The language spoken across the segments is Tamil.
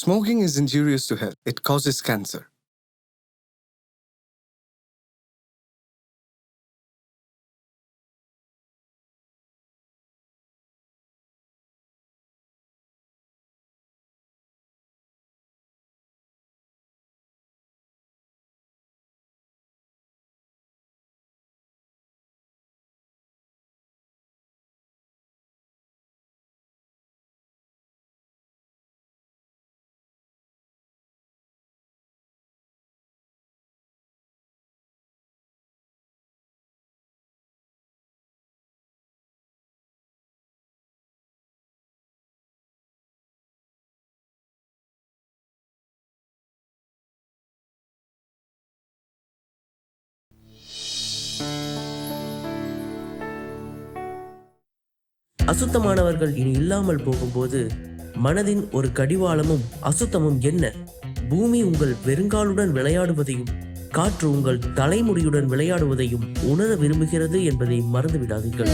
Smoking is injurious to health. It causes cancer. அசுத்தமானவர்கள் இனி இல்லாமல் போகும்போது மனதின் ஒரு கடிவாளமும் அசுத்தமும் என்ன? பூமி உங்கள் வெறுங்காலுடன் விளையாடுவதையும் காற்று உங்கள் தலைமுடியுடன் விளையாடுவதையும் உணர விரும்புகிறது என்பதை மறந்துவிடாதீர்கள்.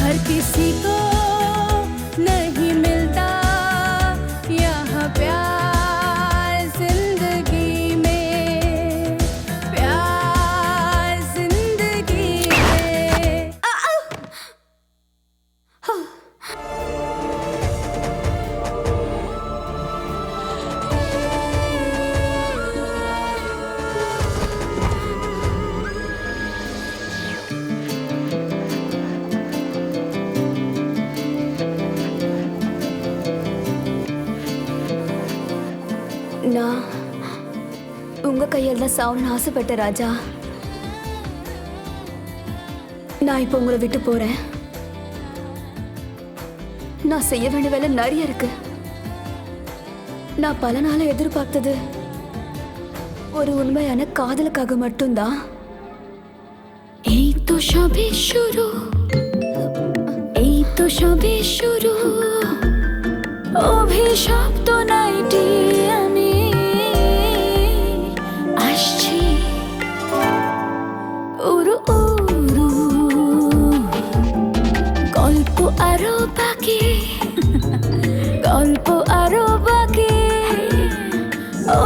हर किसी को नहीं मिलता यहाँ प्यार जिंदगी में, प्यार जिंदगी में। நான் உங்க கையால் தான் சாவணும்னு ஆசைப்பட்ட ராஜா. நான் இப்போ உங்களை விட்டு போறேன். நான் செய்ய வேண்டிய வேலை நிறைய இருக்கு. நான் பல நாளா எதிர்பார்த்தது ஒரு உண்மையான காதலுக்காக மட்டும்தான். এই তো সবে শুরু, এই তো সবে শুরু, অভিশপ্ত নাইটি আমি আসছি উরু উরু, গল্প আরো বাকি, গল্প আরো বাকি,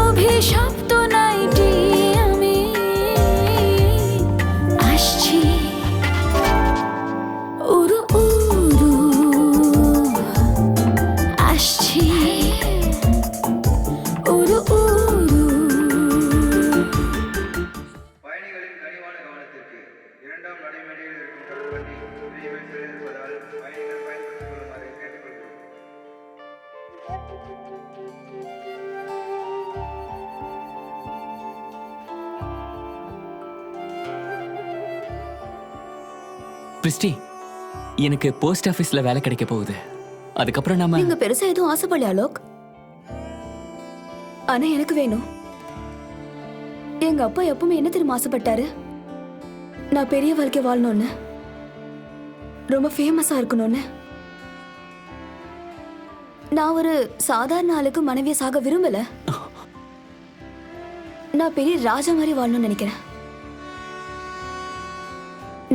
অভিশপ্ত নাইটি আমি আসছি উরু উরু, আসছি উরু উরু। பயணிகளின் கனிவான கவனத்திற்கு இரண்டாம் நடைமேடையில் இருக்கும் தொடர்வண்டி விரைவில் இருப்பதால் பயணிகள் பயன்படுத்திக் கொள்ளுமாறு கேட்டுக்கொள்கிறோம். பிரிஸ்டி, எனக்கு போஸ்ட் ஆஃபீஸ்ல வேலை கிடைக்க போகுது. அதுக்கப்புறம் நாம நீங்க பெருசா எதுவும் ஆசைப்படல அலோக். ஆனா எனக்கு வேணும். எங்க அப்பா எப்பவுமே என்ன தெரியுமா ஆசைப்பட்டாரு? நான் பெரிய வாழ்க்கை வாழணும்னு, ரொம்ப ஃபேமஸா இருக்கணும்னு. நான் ஒரு சாதாரண ஆளுக்கு மனைவியை சாக விரும்பல. நான் பெரிய ராஜா மாதிரி வாழணும்னு நினைக்கிறேன்.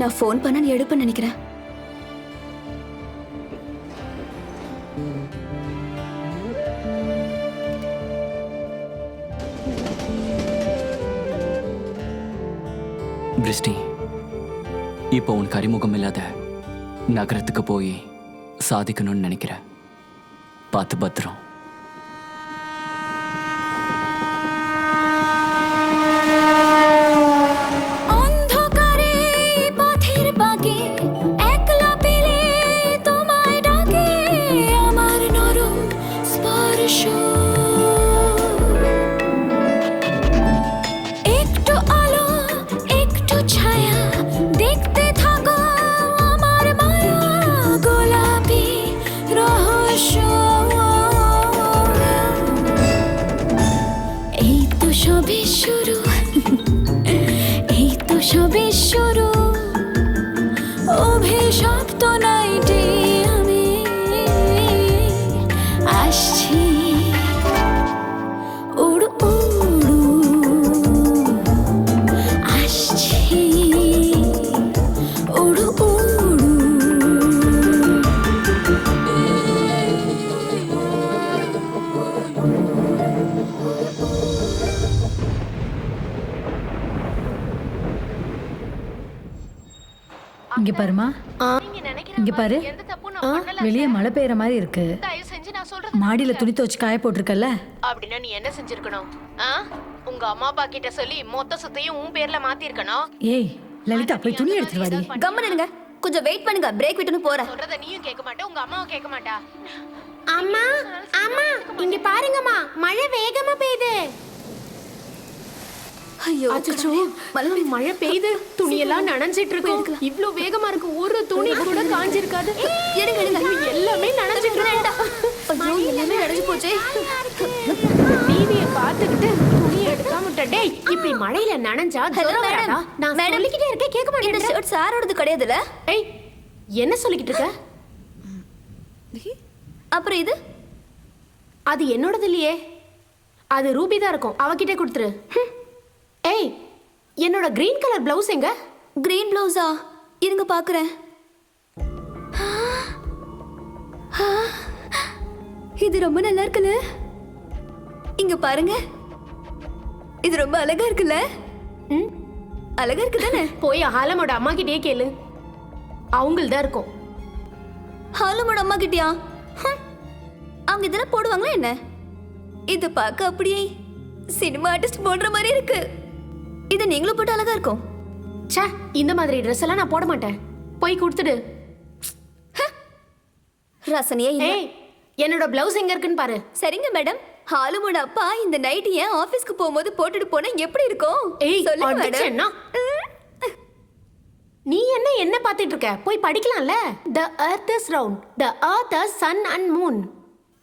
நான் ஃபோன் பண்ண நீ எடுப்பேன்னு நினைக்கிறேன். பிரிஸ்டி, இப்போ உனக்கு அறிமுகம் இல்லாத நகரத்துக்கு போய் சாதிக்கணும்னு நினைக்கிறேன். பார்த்து பத்திரம். রহস্য இங்க பாருமா, இங்க பாரு. வெளியே மழை பெய்யற மாதிரி இருக்கு. மாடியில துணி துவச்சு காய போட்டிருக்கல. அப்படின்னா நீ என்ன செஞ்சிருக்கணும்? உங்க அம்மா அப்பா கிட்ட சொல்லி மொத்த சொத்தையும் உன் பேர்ல மாத்தி இருக்கணும். ஏய் லலிதா, போய் துணி எடுத்துட்டு வாடி. கம்மனுங்க, கொஞ்சம் வெயிட் பண்ணுங்க, பிரேக் விட்டுன்னு போறேன். சொல்றத நீயும் கேட்க மாட்டே, உங்க அம்மாவும் கேட்க மாட்டா. அம்மா அம்மா இங்க பாருங்கம்மா, மழை வேகமா பெய்யுது. ஐயோ அச்சச்சோ, மழை பெய்யுது, துணியெல்லாம் நனைஞ்சிட்டு இருக்கு. இவ்ளோ வேகமா இருக்கு, ஒரு துணி கூட காஞ்சிருக்காது. எடுங்க எடுங்க, எல்லாமே நனைஞ்சிட்டு இருக்கு. ஐயோ எல்லாமே நனைஞ்சு போச்சே. டிவியை பார்த்துக்கிட்டு துணி எடுக்காம விட்ட. டேய், இப்படி மழையில நனைஞ்சா ஜுரம் வராதா? நான் சொல்லிக்கிட்டே இருக்கேன், கேட்க இந்த மாட்டேன். ஷர்ட் சாரோடது கிடையாதுல. ஏய், என்ன சொல்லிக்கிட்டு இருக்க? அப்புறம் இது அது என்னோடது இல்லையே, அது ரூபி தான் இருக்கும், அவகிட்ட கொடுத்துரு. ஏய், என்னோட கிரீன் கலர் பிளவுஸ் எங்க? கிரீன் ப்ளவுஸா? இருங்க பாக்குறேன். இது ரொம்ப நல்லா இருக்குல்ல. இங்க பாருங்க, இது ரொம்ப அழகா இருக்குல்ல. அழகா இருக்கு தானே? போய் ஹாலமோட அம்மா கிட்டே கேளு, அவங்கள்தான் இருக்கும். ஹாலமோட அம்மா கிட்டயா? அவங்க இதெல்லாம் போடுவாங்களா என்ன? இது பார்க்க அப்படியே சினிமா ஆர்டிஸ்ட் போடுற மாதிரி இருக்கு. இது நீங்களும் போட்டு அழகா இருக்கும். ச்சே, இந்த மாதிரி ட்ரெஸ் எல்லாம் நான் போட மாட்டேன். போய் கொடுத்துடு. ரசனையே இல்ல. ஏய், என்னோட பிளவுஸ் எங்க இருக்குன்னு பாரு. சரிங்க மேடம். ஹாலுமோட அப்பா இந்த நைட் ஏன் ஆபீஸ்க்கு போகும்போது போட்டுட்டு போனா எப்படி இருக்கும்? ஏய், சொல்லுங்க மேடம். அடிச்சேன்னா? நீ என்ன பாத்துட்டு இருக்க? போய் படிக்கலாம்ல. The earth is round. The earth is sun and moon.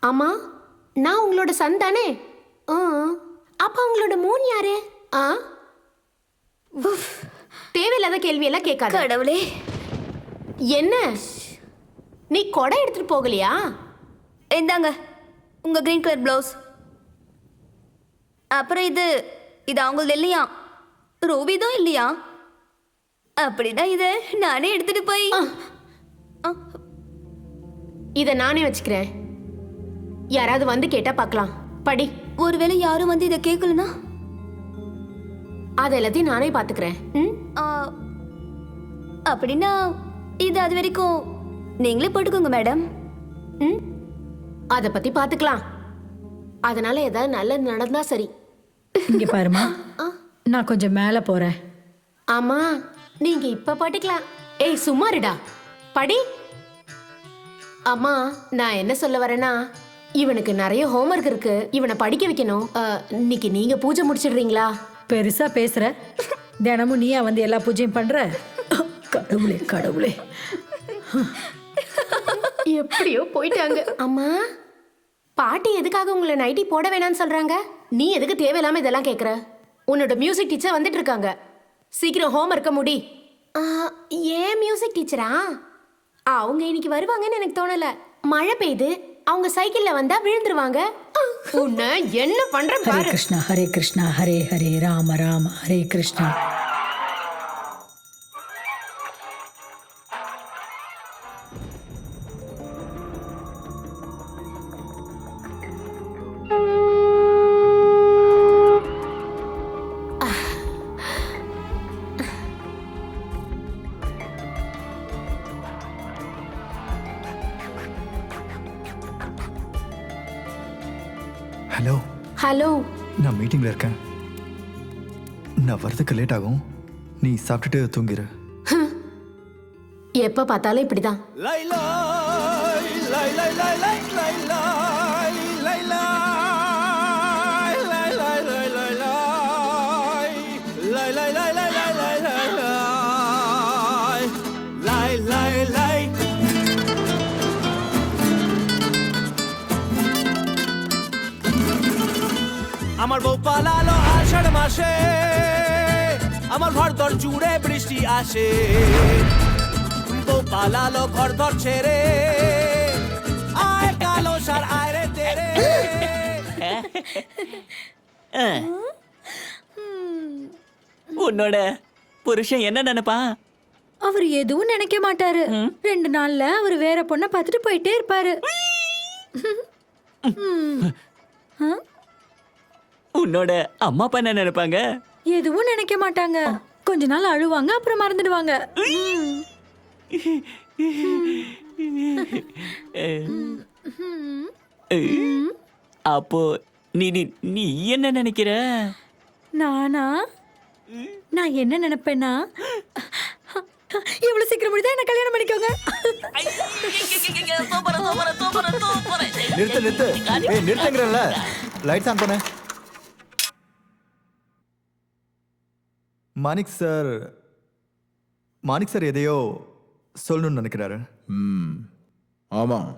ஆமா, நான் உங்களோட சன் தானே? அப்ப உங்களோட மூன் யாரு? தேவையில்லாத கேள்வி எல்லாம் கேட்காத. கடவுளே, என்ன நீ கொடை எடுத்துட்டு போகலையா? இந்தாங்க உங்க கிரீன் கலர் பிளவுஸ். அப்புறம் இது அவங்களது இல்லையா? ரூபிதும் இல்லையா? அப்படின்னா இத நானே எடுத்துட்டு போய் இத நானே வச்சுக்கிறேன். யாராவது வந்து கேட்டா பார்க்கலாம். படி. ஒருவேளை யாரும் வந்து இதை கேட்கலனா? அது எல்லாத்தையும் நானே பாத்துக்கிறேன். அப்படின்னா இது அது வரைக்கும் நீங்களே போட்டுக்கோங்க மேடம். அத பத்தி பாத்துக்கலாம். அதனால ஏதாவது நல்லது நடந்தா சரி. இங்க பாருமா, நான் கொஞ்சம் மேல போறேன். ஆமா, நீங்க இப்ப பாட்டுக்கலாம். ஏய் சும்மாருடா, படி. அம்மா, நான் என்ன சொல்ல வரேன்னா, இவனுக்கு நிறைய ஹோம்வொர்க் இருக்கு, இவனை படிக்க வைக்கணும். இன்னைக்கு நீங்க பூஜை முடிச்சிடுறீங்களா? பெருசா பேசுற, தினமும் நீயா வந்து எல்லா பூஜையும் பண்ற. கடவுளே கடவுளே, எப்படியோ போயிட்டாங்க. அம்மா, பாட்டி எதுக்காக உங்களை நைட்டி போட வேணாம்னு சொல்றாங்க? நீ எதுக்கு தேவையில்லாம இதெல்லாம் கேக்குற? உன்னோட மியூசிக் டீச்சர் வந்துட்டு இருக்காங்க, சீக்கிரம் ஹோம்வொர்க்க முடி. ஏன் மியூசிக் டீச்சரா? அவங்க இன்னைக்கு வருவாங்கன்னு எனக்கு தோணல. மழை பெய்யுது, அவங்க சைக்கிள்ல வந்தா விழுந்துருவாங்க. உன்னை என்ன பண்ற ஹரே பாரு. கிருஷ்ணா ஹரே கிருஷ்ணா ஹரே ஹரே ராம ராம ஹரே கிருஷ்ணா. ஹலோ. ஹலோ. நான் மீட்டிங்ல இருக்கேன், நான் வரதுக்கு லேட் ஆகும். நீ சாப்பிட்டுட்டு தூங்கிரு. எப்ப பார்த்தாலும் இப்படிதான். আমার বউ পালালো আষাঢ় মাসে, আমার ঘর দর জুড়ে বৃষ্টি আসে। বউ পালালো ঘর দর ছেড়ে, আয় কালো সার আয় রে তেরে। உன்னோட புருஷன் என்ன நினைப்பான்? அவர் எதுவும் நினைக்க மாட்டாரு. 2 நாள்ல அவர் வேற பொண்ணை பார்த்துட்டு போயிட்டே இருப்பாரு. உன்னோட அம்மா அப்பா என்ன நினைப்பாங்க? எதுவும் நினைக்க மாட்டாங்க. கொஞ்ச நாள் அழுவாங்க, அப்புறம் மறந்துடுவாங்க. அப்போ நீ நீ நீ என்ன நினைக்கிற? நானா? நான் என்ன நினைப்பேன்னா, இவ்வளவு சீக்கிரம் முடிதான் என்ன கல்யாணம் பண்ணிக்கோங்க. நிறுத்து நிறுத்து. ஏய் நிறுத்துங்கறல. லைட்ஸ் ஆன் பண்ணு. மாணிக் சார் எதையோ சொல்லணும்னு நினைக்கிறாரு. ஆமாம்,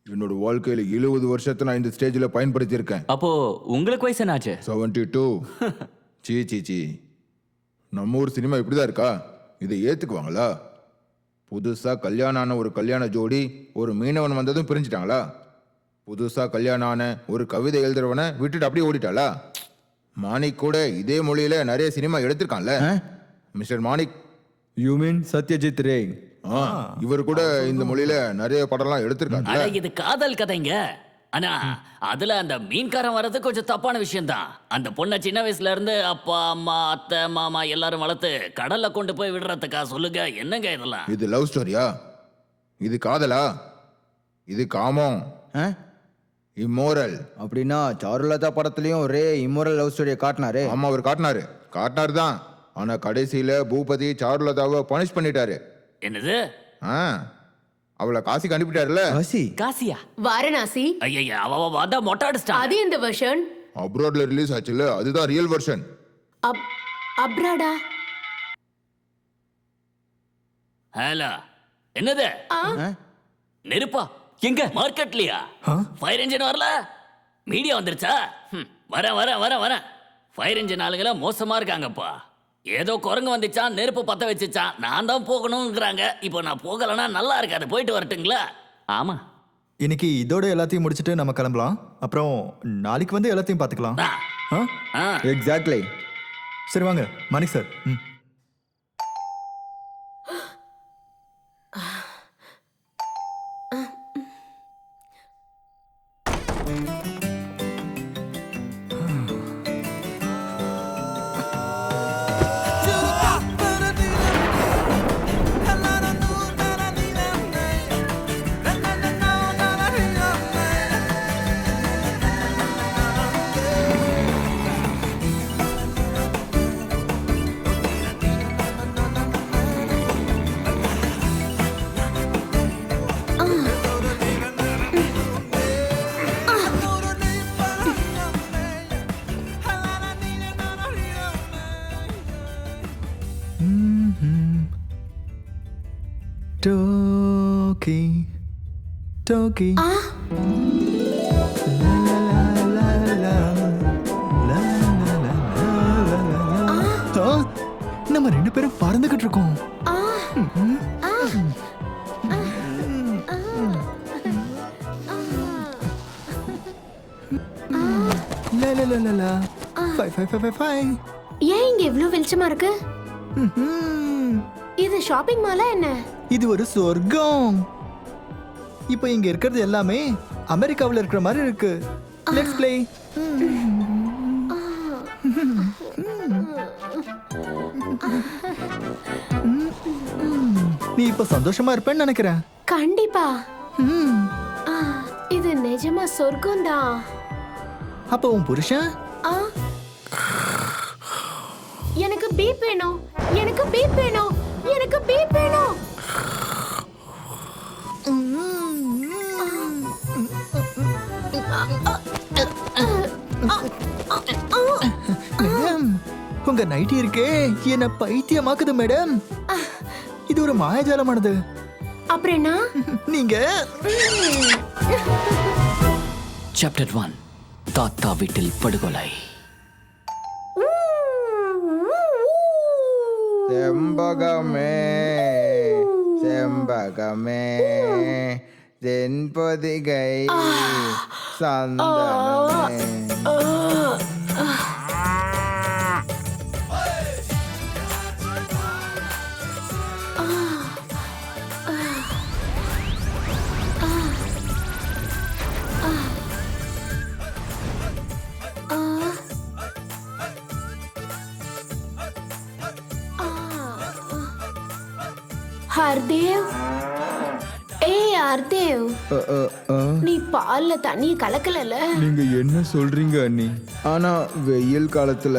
என்னோட வாழ்க்கையில் 70 வருஷத்தை நான் இந்த ஸ்டேஜில் பயன்படுத்தியிருக்கேன். அப்போ உங்களுக்கு வயசு என்னாச்சு? 72. சீ நம்ம ஊர் சினிமா இப்படி தான் இருக்கா? இதை ஏற்றுக்குவாங்களா? புதுசாக கல்யாணம் ஆன ஒரு கல்யாண ஜோடி ஒரு மீனவன் வந்ததும் பிரிஞ்சிட்டாங்களா? புதுசாக கல்யாணம் ஆன ஒரு கவிதை எழுதுறவனை விட்டுட்டு அப்படியே ஓடிட்டாளா? மாணிக் கூட இதே மொழியில நிறைய சினிமா எடுத்திருக்கான்ல. Mister Manik. You mean Satyajit Ray? இவர் கூட இந்த மொழியில நிறைய படம்லாம் எடுத்திருக்காங்க. இது காதல் கதைங்க. ஆனா அதுல அந்த மீன்காரன் வர்றது கொஞ்சம் தப்பான விஷயம் தான். அந்த பொண்ணை சின்ன வயசுல இருந்து அப்பா அம்மா அத்தை மாமா எல்லாரும் வளர்த்து கடல்ல கொண்டு போய் விடுறதுக்கா? சொல்லுங்க, என்னங்க இதெல்லாம்? இது லவ் ஸ்டோரியா? இது காதலா? இது காமம், இம்மோரல். அப்படின்னா சாருலதா படத்துலயும் ஒரே இம்மோரல் லவ் ஸ்டோரியை காட்டினாரு. ஆமா, அவர் காட்டினாரு தான். ஆனா கடைசியில பூபதி சாருலதாவை பனிஷ் பண்ணிட்டாரு. என்னது? அவளை காசிக்கு அனுப்பிட்டாருல. காசியா? வாரணாசி. ஐயா, அவ வந்தா மொட்டை அடிச்சிட்டா. அது இந்த வெர்ஷன் அப்ராட்ல ரிலீஸ் ஆச்சுல, அதுதான் ரியல் வெர்ஷன். அப்ராடா? ஹலோ, என்னது? நெருப்பா? எங்க மார்க்கெட்லயா? ஃபயர் இன்ஜின் வரல? மீடியா வந்துருச்சா? வரேன். ஃபயர் இன்ஜின் ஆளுங்கள மோசமா இருக்காங்கப்பா. ஏதோ குரங்கு வந்துச்சான், நெருப்பு பத்த வச்சுச்சான், நான் தான் போகணுங்கிறாங்க. இப்போ நான் போகலன்னா நல்லா இருக்காது. போயிட்டு வரட்டுங்களா? ஆமா, இன்னைக்கு இதோட எல்லாத்தையும் முடிச்சுட்டு நம்ம கிளம்பலாம். அப்புறம் நாளைக்கு வந்து எல்லாத்தையும் பார்த்துக்கலாம். எக்ஸாக்ட்லி. சரி வாங்க மாணிக் சார். டோக்கி நம்ம 2 பேரும் பறந்துகிட்டு இருக்கோம். ஏன் இங்க இவ்ளோ வெளிச்சமா இருக்கு? இது ஷாப்பிங் மாலா என்ன? இது ஒரு சொர்க்கம். இப்போ இங்க இருக்கிறது எல்லாமே அமெரிக்காவில் இருக்கிற மாதிரி இருக்கு. Let's play. நீ இப்ப சந்தோஷமா இருப்பேன்னு நினைக்கிறேன். கண்டிப்பா. இது நிஜமா சொர்க்கம் தான். அப்ப உன் புருஷன்? எனக்கு பீப் வேணும். எனக்கு பீப் வேணும். எனக்கு பீப் வேணும். உங்க நைட்டி இருக்கே என்ன பைத்தியமாக்குது மேடம். இது ஒரு மாயாஜாலமானது. அப்புறம் என்ன? நீங்க சாப்டர் 1 தாத்தா வீட்டில் படுகொலை. செம்பகமே செம்பகமே தென்பொதிகை சந்தனமே. ஹர்தேவ், ஏய் ஹர்தேவ், அ, அ, அ. நீ பால்ல தண்ணிய கலக்கலல? நீங்க என்ன சொல்றீங்க அண்ணி? ஆனா வெயில் காலத்துல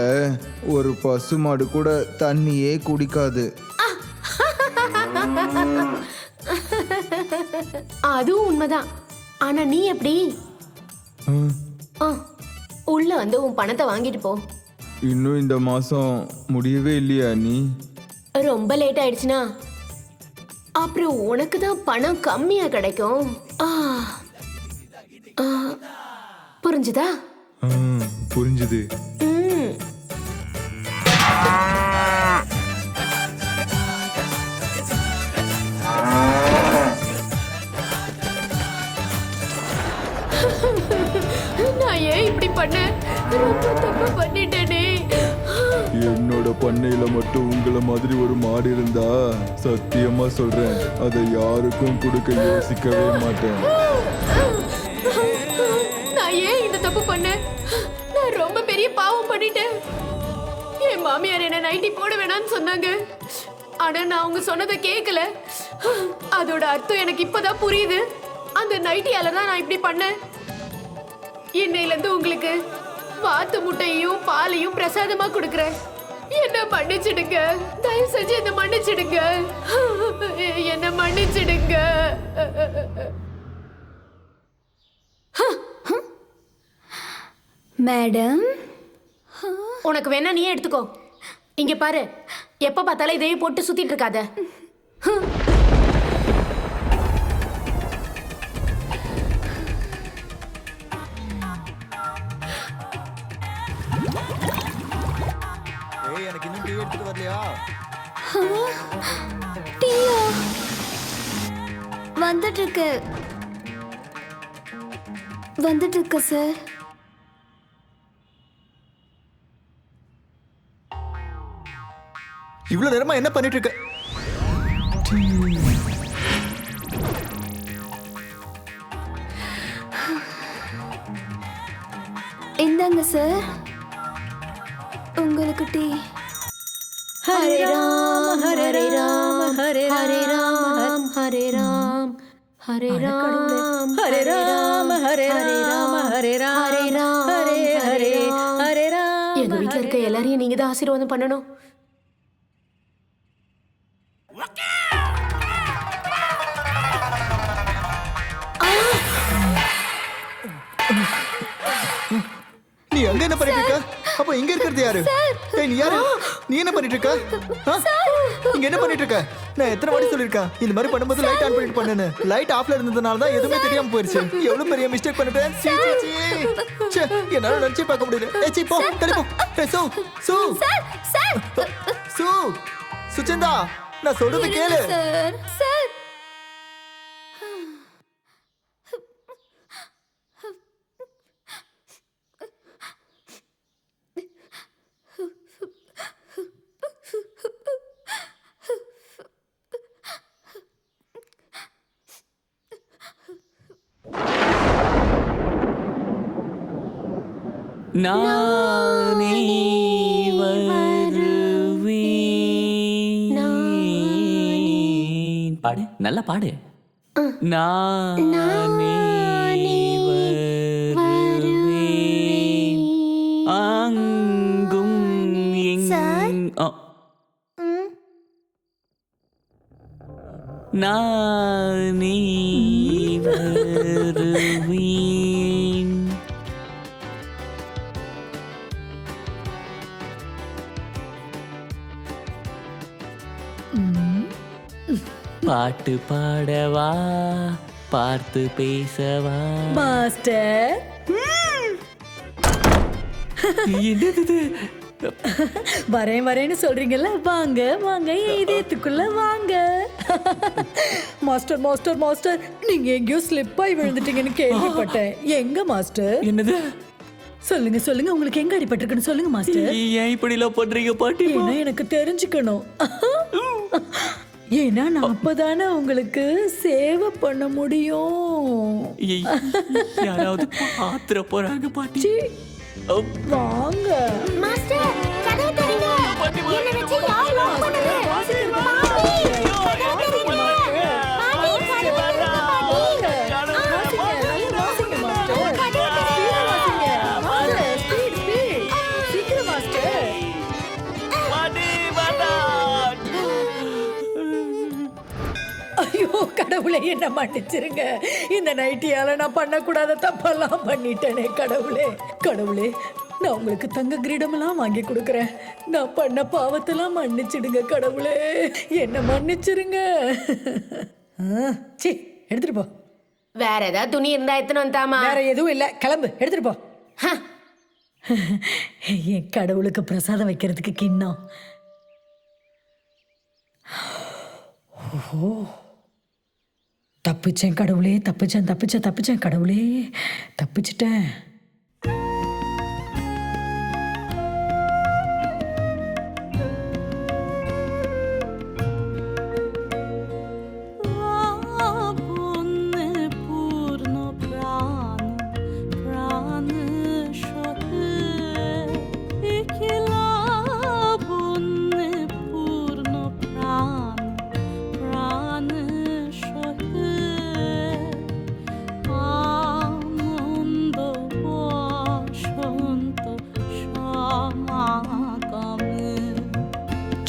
ஒரு பசுமாடு கூட தண்ணியே குடிக்காது. அதுவும் உண்மைதான். ஆனா நீ எப்படி? ஆ, உள்ள வந்து உன் பணத்தை வாங்கிட்டு போ. இன்னும் இந்த மாசம் முடியவே இல்லையா அண்ணி? ரொம்ப லேட் ஆயிடுச்சுன்னா அப்புறம் உனக்கு தான் பணம் கம்மியா கிடைக்கும். ஆ, ஆ, புரிஞ்சுதா? புரிஞ்சுது. ம். நான் ஏன் இப்படி பண்ணேன்? ரொம்ப தப்பு பண்ணிட்டேனே. என்னோட பண்ணையில மட்டும் உங்களை மாதிரி ஒரு மாடு இருந்தா சத்தியமா சொல்றேன், அதை யாருக்கும் கொடுக்க யோசிக்கவே மாட்டேன். நான் ஏன் இந்த தப்பு பண்ணேன்? நான் ரொம்ப பெரிய பாவம் பண்ணிட்டேன். என் மாமியார் என்ன நைட்டி போட வேணாம்னு சொன்னாங்க. ஆனா நான் அவங்க சொன்னதை கேட்கல. அதோட அர்த்தம் எனக்கு இப்பதான் புரியுது. அந்த நைட்டியால தான் நான் இப்படி பண்ணேன். இன்னையில இருந்து உங்களுக்கு வாத்து முட்டையும் பாலையும் பிரசாதமா கொடுக்கறேன். என்ன மன்னிச்சிடுங்க. தயவு செஞ்சு என்ன மன்னிச்சிடுங்க. என்ன மன்னிச்சிடுங்க. மேடம், உனக்கு வேணா நீயே எடுத்துக்கோ. இங்க பாரு, எப்ப பார்த்தாலும் இதையே போட்டு சுத்திட்டு இருக்காத. எனக்கு இன்னும் டீ எடுத்துட்டு வரலையா? டீயா? வந்துட்டு இருக்கு சார். இவ்வளவு நேரமா என்ன பண்ணிட்டு இருக்க? இந்தாங்க சார், உங்களுக்கு டீ. ஹரே ராம் ஹரே ராம் ஹரே ராம் ஹரே ராம் ஹரே ராம் ஹரே ராம் ஹரே ராம் ஹரே ராம் ஹரே ஹரே ஹரே ராம். எங்க வீட்ல இருக்க எல்லாரையும் நீங்க தான் ஆசீர்வாதம் பண்ணணும். நீ அங்க என்ன பண்ணிட்டு இருக்க? அப்ப இங்க இருக்கிறது யாரு? ஏய் நீ யாரு? நீ என்ன பண்ணிட்டு இருக்க? இங்க என்ன பண்ணிட்டு இருக்க? நான் எத்தனை வாட்டி சொல்லிருக்கேன் இந்த மாதிரி பண்ணும்போது லைட் ஆன் பண்ணிட்டு பண்ணுன்னு. லைட் ஆஃப்ல இருந்ததுனால தான் எதுவுமே தெரியாம போயிருச்சு. எவ்வளவு பெரிய மிஸ்டேக் பண்ணிட்டேன். சீ சீ சீ. ச்சே, என்னால நினைச்சு பார்க்க முடியல. ஏய் சீ போ, தள்ளி போ. ஏய் சு சு சு சுச்சந்தா, நான் சொல்றது கேளு. சார் சார், நானே வருவேன். பாடு, நல்லா பாடு. நானே வருவேன். அங்கும் நானே வருவேன். பாட்டு பாடவா, பார்த்து பேசவா? மாஸ்டர், என்னது? வரேன் வரேன்னு சொல்றீங்கல்ல, வாங்க வாங்க, இதயத்துக்குள்ள வாங்க. மாஸ்டர் மாஸ்டர் மாஸ்டர், நீங்க எங்கேயோ ஸ்லிப் ஆகி விழுந்துட்டீங்கன்னு கேள்விப்பட்டேன். எங்க மாஸ்டர்? என்னது? சொல்லுங்க சொல்லுங்க, உங்களுக்கு எங்க அடிபட்டிருக்குன்னு சொல்லுங்க மாஸ்டர். ஏன் இப்படி எல்லாம் பண்றீங்க பாட்டி? ஏன்னா எனக்கு தெரிஞ்சுக்கணும். ஏன்னா நான் அப்பதானே உங்களுக்கு சேவை பண்ண முடியும். யாராவது ஆத்திர போறாங்க பாட்டி. வாங்க மாஸ்டர், கதவு தரங்க. என்ன வெச்சு யார் லாக் பண்ணது? பாட்டி, கதவு தரங்க. கடவுளே என்ன மன்னிச்சிருங்க. இந்த நைட்டியால நான் பண்ணக்கூடாத தப்பெல்லாம் பண்ணிட்டேனே கடவுளே. கடவுளே, நான் உங்களுக்கு தங்க கிரீடமெல்லாம் வாங்கி கொடுக்குறேன். நான் பண்ண பாவத்தெல்லாம் மன்னிச்சிடுங்க கடவுளே. என்ன மன்னிச்சிருங்க. சி எடுத்துட்டு போ. வேற ஏதாவது துணி இருந்தா எத்தனை வந்தாமா? வேற எதுவும் இல்லை, கிளம்பு, எடுத்துட்டு போ. என் கடவுளுக்கு பிரசாதம் வைக்கிறதுக்கு கிண்ணம். ஓ, தப்பிச்சேன் கடவுளே, தப்பிச்சேன் கடவுளே, தப்பிச்சிட்டேன்.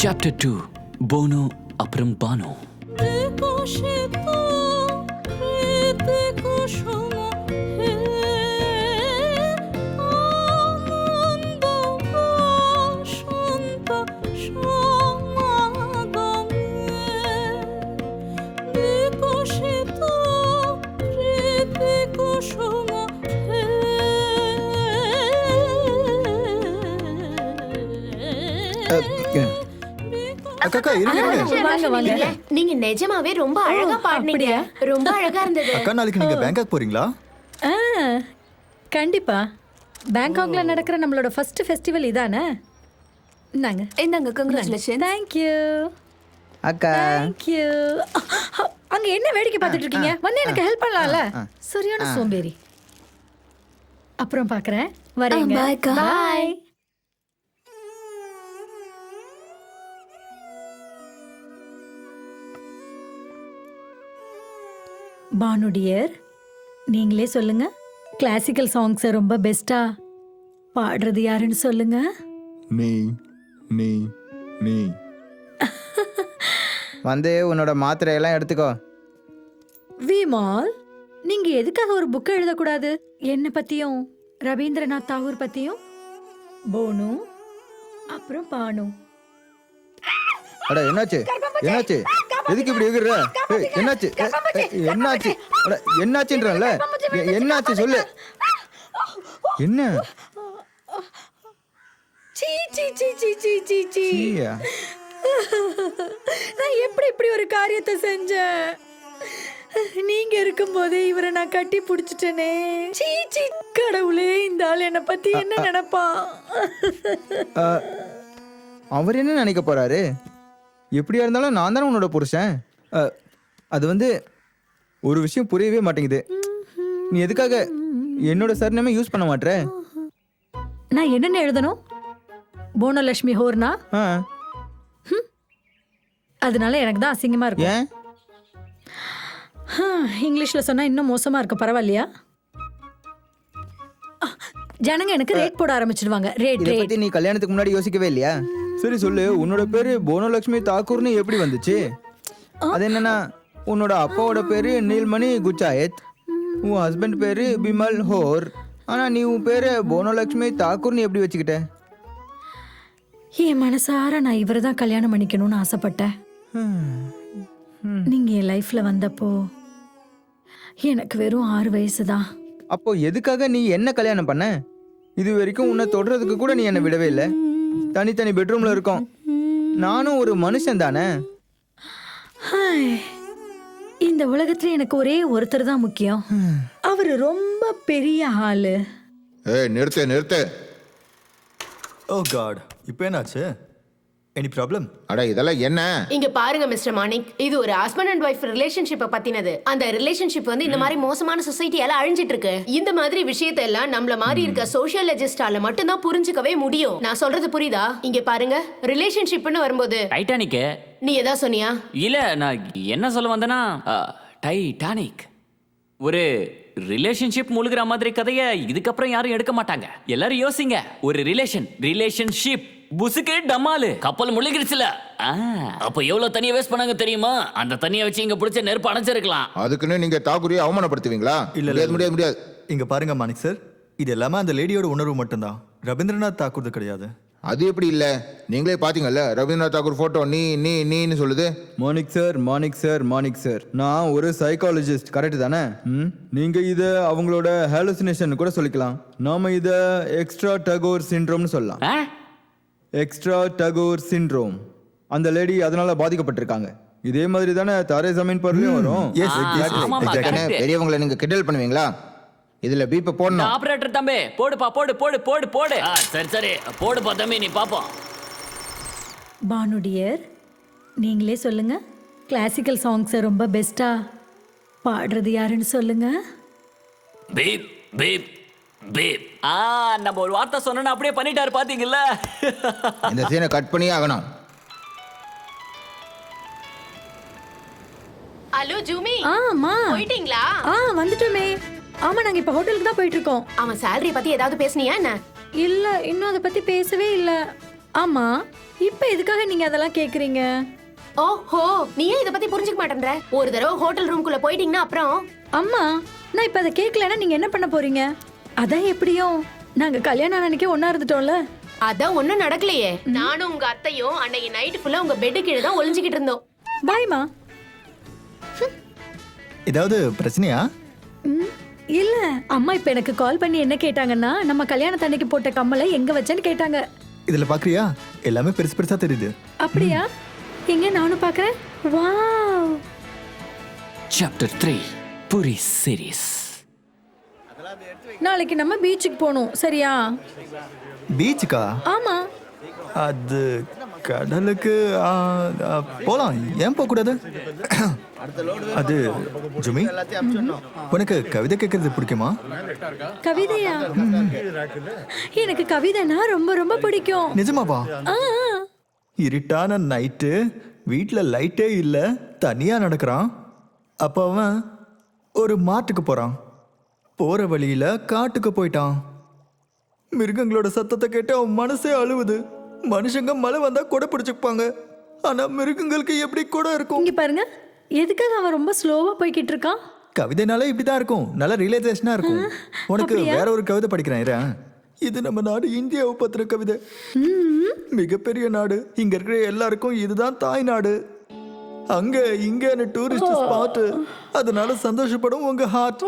Chapter 2 போனோ அப்புறம் பானோ. அக்கா இருங்க. வாங்க வாங்க. நீங்க நிஜமாவே ரொம்ப அழகா பாடுனீங்க. ரொம்ப அழகா இருந்தது. அக்கா நாளைக்கு நீங்க பேங்காக் போறீங்களா? கண்டிப்பா. பேங்காக்ல நடக்கிற நம்மளோட ஃபர்ஸ்ட் ஃபெஸ்டிவல் இதானே? இந்தாங்க கங்க்ராச்சுலேஷன். தேங்க்யூ அக்கா. தேங்க்யூ. அங்க என்ன வேடிக்கை பார்த்துட்டு இருக்கீங்க? வந்து எனக்கு ஹெல்ப் பண்ணலாம்ல? சரியான சோம்பேறி. அப்புறம் பார்க்கறேன். வரேங்க. பாய். பானு டியர், நீங்களே சொல்லுங்க, கிளாசிக்கல் சாங்ஸை ரொம்ப பெஸ்டா பாடுறது யாருன்னு சொல்லுங்க. நீ நீ நீ வந்து உன்னோட மாத்திரையெல்லாம் எடுத்துக்கோ. விமால், நீங்க எதுக்காக ஒரு புக் எழுதக்கூடாது? என்ன பத்தியும், ரவீந்திரநாத் தாகூர் பத்தியும், போனு அப்புறம் பானு. அட என்னாச்சு? என்னாச்சு? எதுக்கு இப்படி இருக்கிற? என்னாச்சு? என்னாச்சு? அட என்னாச்சுன்றல? என்னாச்சு சொல்லு. என்ன? சீ சீ சீ சீ சீ சீ சீ. நான் எப்படி இப்படி ஒரு காரியத்தை செஞ்சேன்? நீங்க இருக்கும்போதே இவரை நான் கட்டி பிடிச்சிட்டேனே. சீ சீ, கடவுளே, இந்த ஆள் என்னை பத்தி என்ன நினைப்பான்? அவர் என்ன நினைக்க போறாரு? எப்படியா இருந்தாலும் நான் தானே உன்னோட புருஷன். அது வந்து ஒரு விஷயம் புரியவே மாட்டேங்குது. நீ எதுக்காக என்னோட சர்நேமை யூஸ் பண்ண மாட்டற? நான் என்னென்ன எழுதணும்? போனலட்சுமி ஹோர்னா? அதனால எனக்கு தான் அசிங்கமா இருக்கும். ஏன்? இங்கிலீஷ்ல சொன்னா இன்னும் மோசமா இருக்கும். பரவாயில்லையா? ஜனங்க எனக்கு ரேட் போட ஆரம்பிச்சிடுவாங்க. ரேட் பத்தி நீ கல்யாணத்துக்கு முன்னாடி யோசிக்கவே இல்லையா? சரி சொல்லு, உன்னோட பேரு போனலட்சுமி தாக்கூர்னு எப்படி வந்துச்சு? அது என்னன்னா, உன்னோட அப்பாவோட பேரு நீல்மணி குச்சாயத், உன் ஹஸ்பண்ட் பேரு பிமல் ஹோர். ஆனா நீ உன் பேரு போனலட்சுமி தாக்கூர்னு எப்படி வச்சுக்கிட்ட? என் மனசார நான் இவரை தான் கல்யாணம் பண்ணிக்கணும்னு ஆசைப்பட்டேன். நீங்க என் லைஃப்ல வந்தப்போ எனக்கு வெறும் 6 வயசு தான். அப்போ எதுக்காக நீ என்ன கல்யாணம் பண்ண? இது வரைக்கும் உன்னை தொடுறதுக்கு கூட நீ என்னை விடவே இல்லை. தனித்தனி பெட்ரூம்ல இருக்கோம். நானும் ஒரு மனுஷன் தானே. இந்த உலகத்துல எனக்கு ஒரே ஒருத்தர் தான் முக்கியம். அவரு ரொம்ப பெரிய ஆளு. நிறுத்து. ஓ காட், இப்போ என்னாச்சு? Any problem? அட இதெல்லாம் என்ன? இங்க பாருங்க மிஸ்டர் மாணிக், இது ஒரு ஹஸ்பண்ட் அண்ட் ஒய்ஃப் ரிலேஷன்ஷிப்பை பத்தினது. அந்த ரிலேஷன்ஷிப் வந்து இந்த மாதிரி மோசமான சொசைட்டியால அழிஞ்சிட்டு இருக்கு. இந்த மாதிரி விஷயத்தை எல்லாம் நம்மள மாதிரி இருக்க சோஷியாலஜிஸ்டால மட்டும் தான் புரிஞ்சுக்கவே முடியும். நான் சொல்றது புரியுதா? இங்க பாருங்க, ரிலேஷன்ஷிப்னு வரும்போது டைட்டானிக். நீ எதா சொன்னியா? இல்ல, நான் என்ன சொல்ல வந்தேன்னா, டைட்டானிக் ஒரு ரிலேஷன்ஷிப் முழுகிற மாதிரி கதையை இதுக்கப்புறம் யாரும் எடுக்க மாட்டாங்க. எல்லாரும் யோசிங்க, ஒரு ரிலேஷன்ஷிப் புசுக்கு டமாலு கப்பல் முழுகிருச்சுல. அப்ப எவ்வளவு தண்ணியை வேஸ்ட் பண்ணாங்க தெரியுமா? அந்த தண்ணியை வச்சு இங்க பிடிச்ச நெருப்பு அணைச்சிருக்கலாம். அதுக்குன்னு நீங்க தாக்கூரியை அவமானப்படுத்துவீங்களா? இல்ல முடியாது முடியாது. இங்க பாருங்க மாணிக் சார், இது எல்லாமே அந்த லேடியோட உணர்வு மட்டும்தான், ரவீந்திரநாத் தாக்கூர் கிடையாது. அது எப்படி இல்ல? நீங்களே பாத்தீங்கல்ல, ரவீந்திரநாத் தாக்கூர் போட்டோ நீன்னு சொல்லுது. மாணிக் சார், நான் ஒரு சைக்காலஜிஸ்ட், கரெக்ட் தானே? நீங்க இத அவங்களோட ஹாலுசினேஷன் கூட சொல்லிக்கலாம். நாம இத எக்ஸ்ட்ரா டகோர் சிண்ட்ரோம்னு சொல்லலாம். Extra Tagore syndrome. அந்த லேடி அதனால பாதிக்கப்பட்டிருக்காங்க. இதே மாதிரி தானே தாரே ஜமீன் பர்லயும் வரும். பெரியவங்களை நீங்க கிண்டல் பண்ணுவீங்களா? இதுல பீப்ப போடணும். ஆபரேட்டர் தம்பி போடுப்பா, போடு. சரி போடுப்பா தம்பி, நீ பாப்போம். பானு டியர், நீங்களே சொல்லுங்க, கிளாசிக்கல் சாங்ஸை ரொம்ப பெஸ்டா பாடுறது யாருன்னு சொல்லுங்க. Beep beep beep. நம்ம ஒரு வார்த்தை சொன்னா அப்படியே பண்ணிட்டாரு, பாத்தீங்கல்ல? இந்த சீனை கட் பண்ணி ஆகணும். ஹலோ ஜூமி. அம்மா போயிட்டீங்களா? வந்துட்டோமே. ஆமா, நாங்க இப்ப ஹோட்டலுக்கு தான் போயிட்டு இருக்கோம். அவன் சேலரி பத்தி ஏதாவது பேசுனியா என்ன? இல்ல, இன்னும் அதை பத்தி பேசவே இல்ல. ஆமா, இப்ப எதுக்காக நீங்க அதெல்லாம் கேக்குறீங்க? ஓஹோ, நீ ஏன் இத பத்தி புரிஞ்சுக்க மாட்டேன்ற? ஒரு தடவை ஹோட்டல் ரூம்குள்ள போயிட்டீங்கன்னா அப்புறம். அம்மா, நான் இப்ப அதை கேட்கலன்னா நீங்க என்ன பண்ண போறீங்க? அதான் எப்படியும் நாங்க கல்யாணம் அன்னைக்கே ஒண்ணா இருந்துட்டோம்ல. அதான் ஒண்ணும் நடக்கலையே. நானும் உங்க அத்தையும் அன்னைக்கு நைட் ஃபுல்லா உங்க பெட் கீழே தான் ஒளிஞ்சுக்கிட்டு இருந்தோம். பாய்மா. ஏதாவது பிரச்சனையா? இல்ல, அம்மா இப்ப எனக்கு கால் பண்ணி என்ன கேட்டாங்கன்னா, நம்ம கல்யாணத்தன்னைக்கு போட்ட கம்மலை எங்க வச்சேன்னு கேட்டாங்க. இதுல பாக்குறியா, எல்லாமே பெருசு பெருசா தெரியுது. அப்படியா? எங்க நானும் பாக்குறேன். வாவ். Chapter 3 puri series. நாளைக்கு நம்ம பீச்சுக்கு போகணும், சரியா? பீச்சுக்கா? ஆமா. அது கடலுக்கு போலாம், ஏன் போக கூடாது? அது ஜுமி, உனக்கு கவிதை கேட்கறது பிடிக்குமா? கவிதையா? எனக்கு கவிதைனா ரொம்ப ரொம்ப பிடிக்கும். நிஜமாவா? இருட்டான நைட்டு, வீட்டுல லைட்டே இல்ல, தனியா நடக்கிறான். அப்ப அவன் ஒரு மாட்டுக்கு போறான். போற வழியில காட்டுக்கு போயிட்டான். மிருகங்களோட சத்தத்தை கேட்டு அவன் மனசே அழுவுது. மனுஷங்க மழை வந்தா கொடை பிடிச்சுப்பாங்க, ஆனா மிருகங்களுக்கு எப்படி கொடை இருக்கும்? இங்க பாருங்க, எதுக்காக அவன் ரொம்ப ஸ்லோவா போய்கிட்டு இருக்கான்? கவிதைனாலே இப்படிதான் இருக்கும், நல்ல ரியலைசேஷனா இருக்கும். உனக்கு வேற ஒரு கவிதை படிக்கிறேன். இது நம்ம நாடு இந்தியாவை பத்திர கவிதை. மிகப்பெரிய நாடு, இங்க இருக்கிற எல்லாருக்கும் இதுதான் தாய் நாடு. அங்க இங்கன்னு டூரிஸ்ட் ஸ்பாட், அதனால சந்தோஷப்படும் உங்க ஹார்ட்.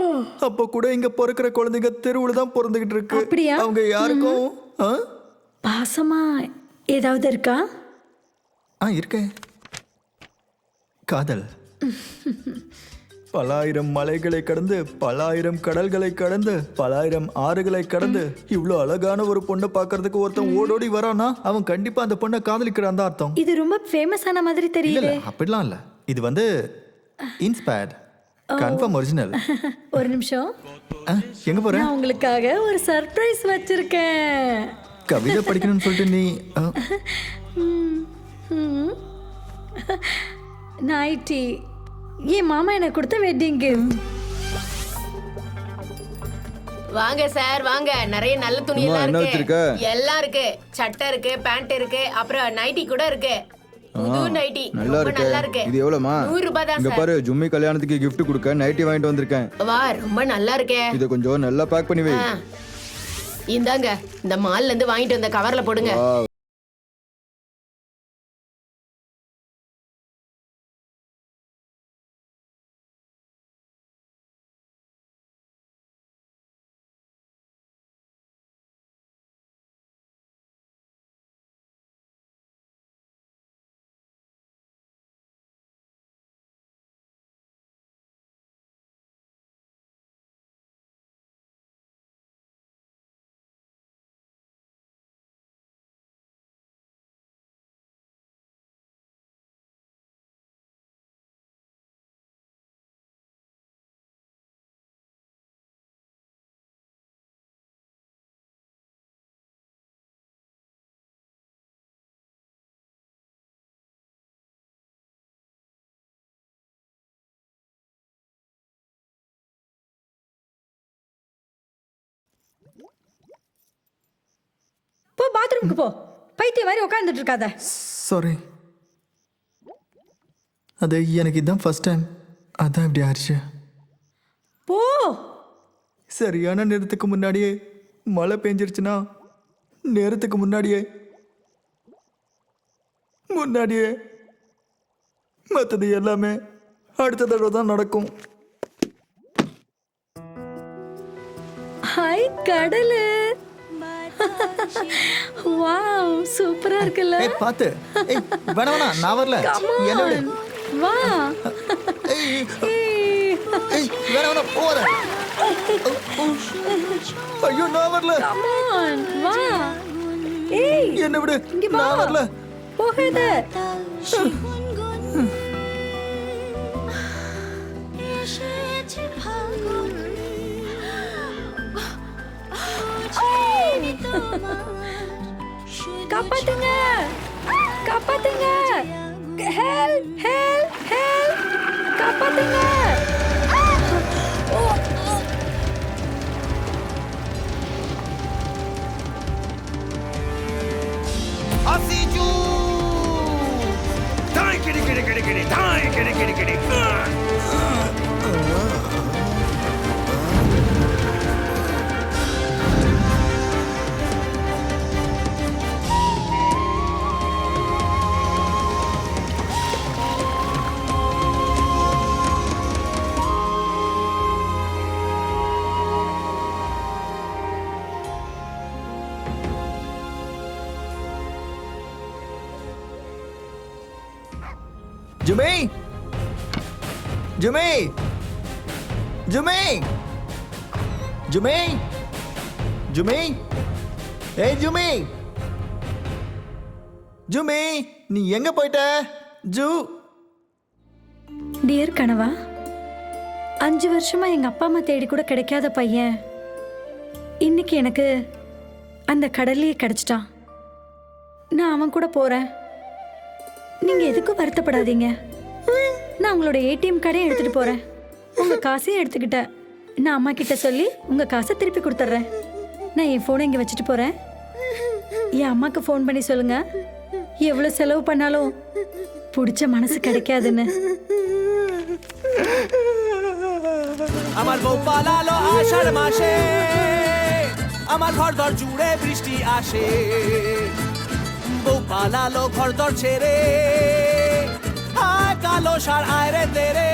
அப்ப கூட இங்க பிறக்கிற குழந்தைங்க தெருவுல தான் பிறந்துகிட்டு இருக்கு. அவங்க யாருக்கும் பாசமா ஏதாவது இருக்கா? இருக்கே. காதல் பலாயிரம் மலைகளை கடந்து, பலாயிரம் கடல்களை கடந்து, பலாயிரம் ஆறுகளை கடந்து இவ்வளவு அழகான ஒரு பொண்ணை பாக்குறதுக்கு ஒருத்தன் ஓடோடி வரானா, அவன் கண்டிப்பா அந்த பொண்ணை காதலிக்கிறான் தான் அர்த்தம். இது ரொம்ப ஃபேமஸான மாதிரி தெரியல. அப்படிலாம் இல்ல, இது வந்து இன்ஸ்பயர்ட், கன்ஃபார்ம் ஒரிஜினல். ஒரு நிமிஷம், எங்க போற? நான் உங்களுக்காக ஒரு சர்ப்ரைஸ் வச்சிருக்கேன். கவிதை படிக்கணும்னு சொல்லிட்டு நீ நைட்டி என் மாமா எனக்கு கொடுத்த வெட்டிங் கிஃப்ட். வாங்க சார், வாங்க. நிறைய நல்ல துணி எல்லாம் இருக்கு. எல்லாம் இருக்கு. சட்டை இருக்கு, பேண்ட் இருக்கு, அப்புறம் நைட்டி கூட இருக்கு. புது நைட்டி நல்லா இருக்கு. இது எவ்வளவுமா? 100 ரூபாய் தான். இங்க பாரு, ஜும்மி கல்யாணத்துக்கு gift கொடுக்க நைட்டி வாங்கிட்டு வந்திருக்கேன். வா, ரொம்ப நல்லா இருக்கே. இத கொஞ்சம் நல்லா பேக் பண்ணி வை. இந்தாங்க, இந்த மால்ல இருந்து வாங்கிட்டு வந்த கவர்ல போடுங்க. போ, பாத்ரூமுக்கு போ. பைத்திய மாதிரி உட்கார்ந்துட்டு இருக்காத. சாரி. அது எனக்கு இதுதான் ஃபர்ஸ்ட் டைம், அதான் இப்படி ஆயிடுச்சு. போ. சரியான நேரத்துக்கு முன்னாடியே மழை பெஞ்சிருச்சுன்னா நேரத்துக்கு முன்னாடியே மற்றது எல்லாமே அடுத்த தடவை தான் நடக்கும். ஹாய் கடலு. வாவ் சூப்பரா இருக்குல்ல. ஏய் பாத்து. ஏய் வேணா நான் வரல. என்ன விடு. வா. ஏய் வேணா போற. ஐயோ நான் வரல. கம் ஆன் வா. ஏய் என்ன விடு. நான் வரல. போகாத. காப்பாத்துங்க, காப்பாத்துங்க, ஹெல்ப் ஹெல்ப் ஹெல்ப், காப்பாத்துங்க. அசிஜு தாய் கிடி கிடி கிடி கிடி தாய் கிடி கிடி கிடி. ஜுமே ஜுமே ஜுமே ஜுமே ஜுமே ஏய் ஜுமே ஜுமே நீ எங்க போயிட்ட? ஜூ. டியர் கனவா, 5 வருஷமா எங்க அப்பா அம்மா தேடி கூட கிடைக்காத பையன் இன்னைக்கு எனக்கு அந்த கடல்லையே கிடைச்சிட்டான். நான் அவன் கூட போறேன். நீங்க எதுக்கும் வருத்தப்படாதீங்க. நான் உங்களோட ஏடிஎம் கார்டையும் எடுத்துட்டு போறேன். உங்க காசையும் எடுத்துக்கிட்டேன். நான் அம்மா கிட்ட சொல்லி உங்க காசை திருப்பி கொடுத்துட்றேன். நான் என் போனை இங்க வச்சுட்டு போறேன். என் அம்மாக்கு ஃபோன் பண்ணி சொல்லுங்க, எவ்வளவு செலவு பண்ணாலும் பிடிச்ச மனசு கிடைக்காதுன்னு. আমার বউ পালালো আষাঢ় মাসে, আমার ঘর দর জুড়ে বৃষ্টি আসে। বউ পালালো ঘর দর ছেড়ে, আয় কালো সার আয় রে তেরে।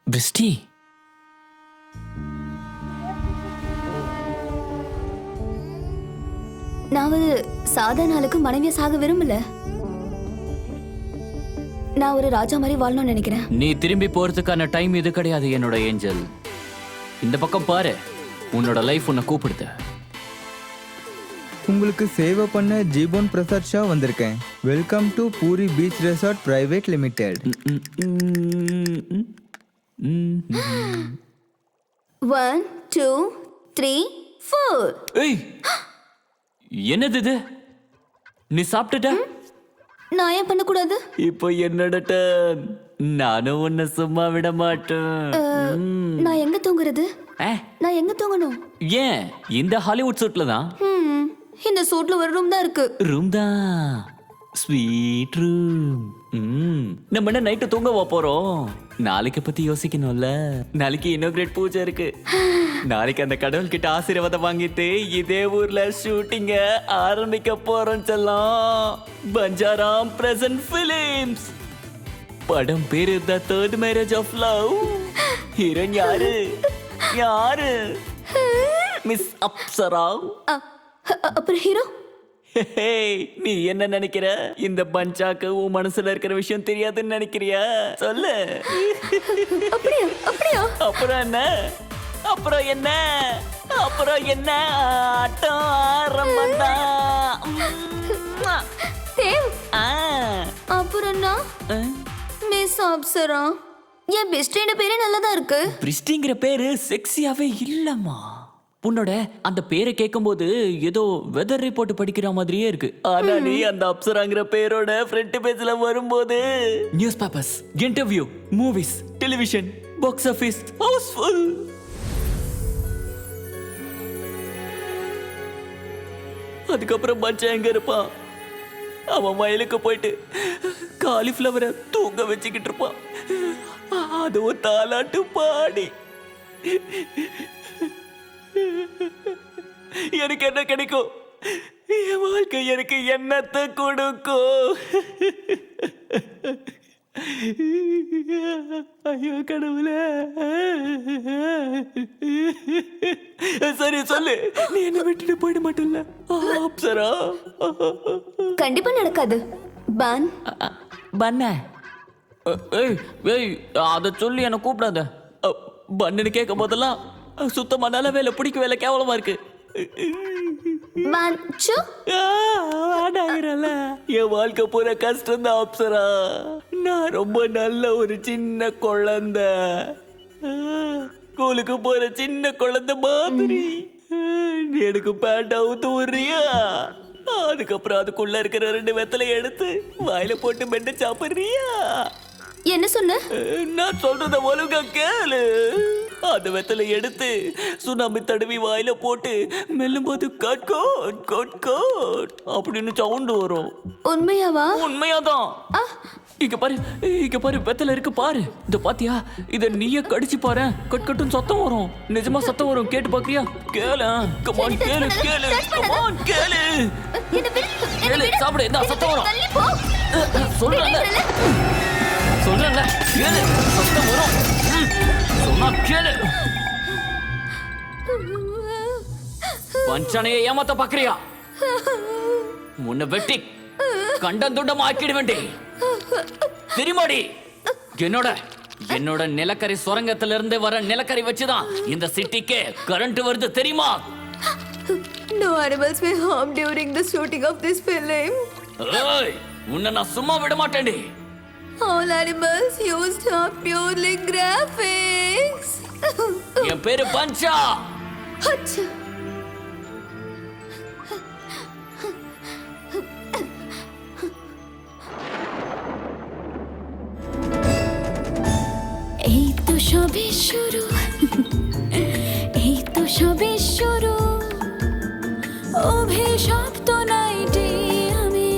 பிரிஸ்டி, நான் ஒரு சாதாரண ஆளுக்கு மனைவியா சாக விரும்பல. நான் ஒரு ராஜா மாதிரி வாழணும்னு நினைக்கிறேன். நீ திரும்பி போறதுக்கான டைம் இது கிடையாது என்னோட ஏஞ்சல். இந்த பக்கம் பாரு, உன்னோட லைஃப் உன்னை கூப்பிடுது. உங்களுக்கு சேவை பண்ண ஜீபோன் பிரசாத் ஷா வந்திருக்கேன். Welcome to puri beach resort private limited. 1 2 3 4. ஏய், என்னது இது? நீ சாப்பிட்டுட்ட? நான் ஏன் பண்ணக்கூடாது? இப்போ என்னோட டர்ன். நானும் உன்னை சும்மா விட மாட்டேன். நான் எங்க தூங்குறது? நான் எங்க தூங்கணும்? ஏன் இந்த ஹாலிவுட் சூட்ல தான்? இந்த சூட்ல ஒரு ரூம் தான் இருக்கு. ரூம் தான், ஸ்வீட் ரூம். நம்ம என்ன நைட்டு தூங்கவா போறோம்? நாளைக்கு பத்தி யோசிக்கணும்ல. நாளைக்கு இனோகிரேட் பூஜை இருக்கு. நாளைக்கு அந்த கடவுள் கிட்ட ஆசீர்வாதம் வாங்கிட்டு இதே ஊர்ல ஷூட்டிங்க ஆரம்பிக்க போறோம். செல்லம் பஞ்சாராம் பிரசன்ட் பிலிம்ஸ். படம் பேரு the third marriage of love. Heroine யாரு? யாரு? மிஸ் அப்சரா. அப்புறம் ஹீரோ? நீ என்ன நினைக்கிற? இந்த பஞ்சாக்கு உன் மனசுல இருக்கிற விஷயம் தெரியாதுன்னு நினைக்கிறியா? சொல்லு. அப்படியா? அப்படியா? அப்புறம் என்ன? அப்புறம் என்ன? அப்புறம் என்ன? ஆட்டம் ஆரம்பம்தான். தேவ், அப்புறம் மிஸ் அப்சரா. என் பெஸ்டியோட பேரே நல்லதா இருக்கு. பிரிஸ்டிங்கிற பேரு செக்ஸியாவே இல்லம்மா. உன்னோட அந்த பேரை கேட்கும்போது ஏதோ வெதர் ரிப்போர்ட் படிக்கிற மாதிரியே இருக்கு. ஆனா நீ அந்த அப்சராங்கிற பேரோட ஃப்ரண்ட் பேஜ்ல வரும்போது news papers, interview, movies, television, box office, housefull. அதுக்கப்புறம் மச்சான் எங்க இருப்பான்? அவன் வயலுக்கு போயிட்டு காலிஃப்ளவரை தூங்க வச்சுக்கிட்டு இருப்பான். அதுவும் தாலாட்டு பாடி. எனக்கு என்ன கிடைக்கும்? என் வாழ்க்கை எனக்கு என்னத்தை கொடுக்கும்? ஐயோ கடவுளே. சரி சொல்லு, நீ என்ன விட்டுட்டு போயிட மாட்டல அப்சரா? கண்டிப்பா நடக்காது. பான் பண்ண அத சொல்லி என்ன கூப்பிடாத. பண்ணு கேட்கும் போதெல்லாம் சுத்தமா நல்ல வேலை, பிடிக்க வேலை கேவலமா இருக்கு. பான் சு என் வாழ்க்கை பூரா கஷ்டம் தான் அப்சரா. நான் ரொம்ப நல்ல ஒரு சின்ன குழந்தை, ஸ்கூலுக்கு போற சின்ன குழந்தை மாதிரி. நீ எனக்கு பேண்ட் அவுத்து விடுறியா? அதுக்கப்புறம் அதுக்குள்ள இருக்கிற 2 வெத்தலை எடுத்து வாயில போட்டு மென்ன சாப்பிடுறியா? என்ன சொன்ன? நான் சொல்றத ஒழுங்கா கேளு. அந்த வெத்தலை எடுத்து சுனாமி தடவி வாயில போட்டு மெல்லும் போது கட் கோட் கட் கோட் அப்படின்னு சவுண்ட் வரும். உண்மையாவா? உண்மையாதான். இங்க பாரு, இங்க பாரு, வெத்தலை இருக்கு பாரு. இந்த பாத்தியா? இத நீயே கடிச்சு பாரு, கட் கட்டும் சத்தம் வரும். நிஜமா சத்தம் வரும். கேட்டு பாக்குறியா? கேளு. கம் ஆன், கேளு கேளு. கம் ஆன், கேளு கேளு. சாப்பிடு, இந்த சத்தம் வரும். சொல்றேன்ல சொல்றேன்ல, கேளு. சத்தம் வரும். சொன்னா கேளு. பஞ்சனையை ஏமாத்த பாக்குறியா? முன்ன வெட்டி கண்டம் துண்டம் ஆக்கிடுவேண்டி. தெரியுமாடி? என்னோட நிலக்கரி சுரங்கத்துல இருந்து வர நிலக்கரி வச்சுதான் இந்த சிட்டிக்கு கரண்ட் வருது, தெரியுமா? No animals were harmed during the shooting of this film. ஏய், உன்னை நான் சும்மா விட மாட்டேன்டி. All animals used are purely graphics. என் பேரு பஞ்சா. அச்சா. এই তো সবে শুরু, এই তো সবে শুরু, অভিশপ্ত নাইটে আমি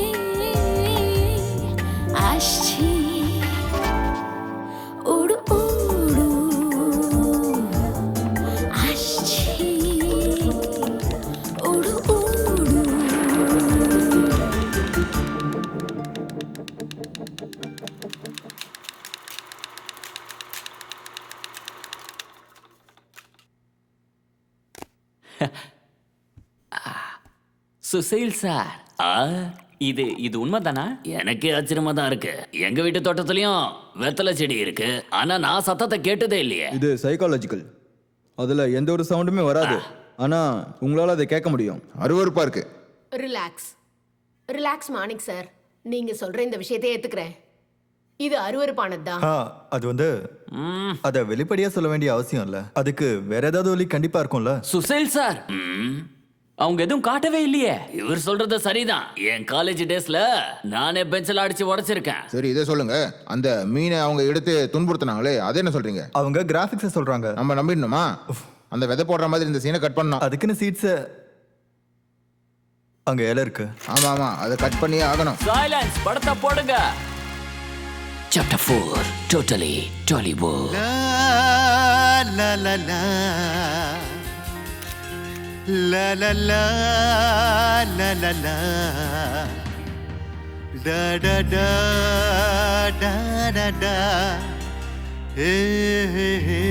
আসছি। উড়ু উড়ু আসছি, উড়ু উড়ু। சுசைல் சார், இது உண்மைதானா? எனக்கு ஆச்சரியமா தான் இருக்கு. எங்க வீட்டு தோட்டத்திலயும் வெத்தலை செடி இருக்கு, ஆனா நான் சத்தத்தை கேட்டதே இல்லையே. இது சைக்காலஜிக்கல். அதுல எந்த ஒரு சவுண்டுமே வராது, ஆனா உங்களால அதை கேட்க முடியும். அருவருப்பா இருக்கு. Relax relax Manik sir. நீங்க சொல்ற இந்த விஷயத்தை ஏத்துக்கிறேன். இது அருவருப்பானதுதான். அது வந்து அத வெளிப்படையா சொல்ல வேண்டிய அவசியம் இல்ல. அதுக்கு வேற ஏதாவது ஒலி கண்டிப்பா இருக்கும்ல. சுசைல் சார், அவங்க எதுவும் காட்டவே இல்லையே. இவர் சொல்றது சரிதான். என் காலேஜ் டேஸ்ல நானே பெஞ்சில் அடிச்சு உடைச்சிருக்கேன். சரி, இதை சொல்லுங்க. அந்த மீனை அவங்க எடுத்து துன்புறுத்தினாங்களே, அது என்ன சொல்றீங்க? அவங்க கிராபிக்ஸ் சொல்றாங்க. நம்ம நம்பிடணுமா? அந்த விதை போடுற மாதிரி இந்த சீனை கட் பண்ணணும். அதுக்குன்னு சீட்ஸ் அங்க இலை இருக்கு. ஆமா ஆமா, அதை கட் பண்ணியே ஆகணும். சைலன்ஸ், படத்தை போடுங்க. Chapter 4 totally Tollywood. La la la la la la la la la da da da da da da hey hey hey.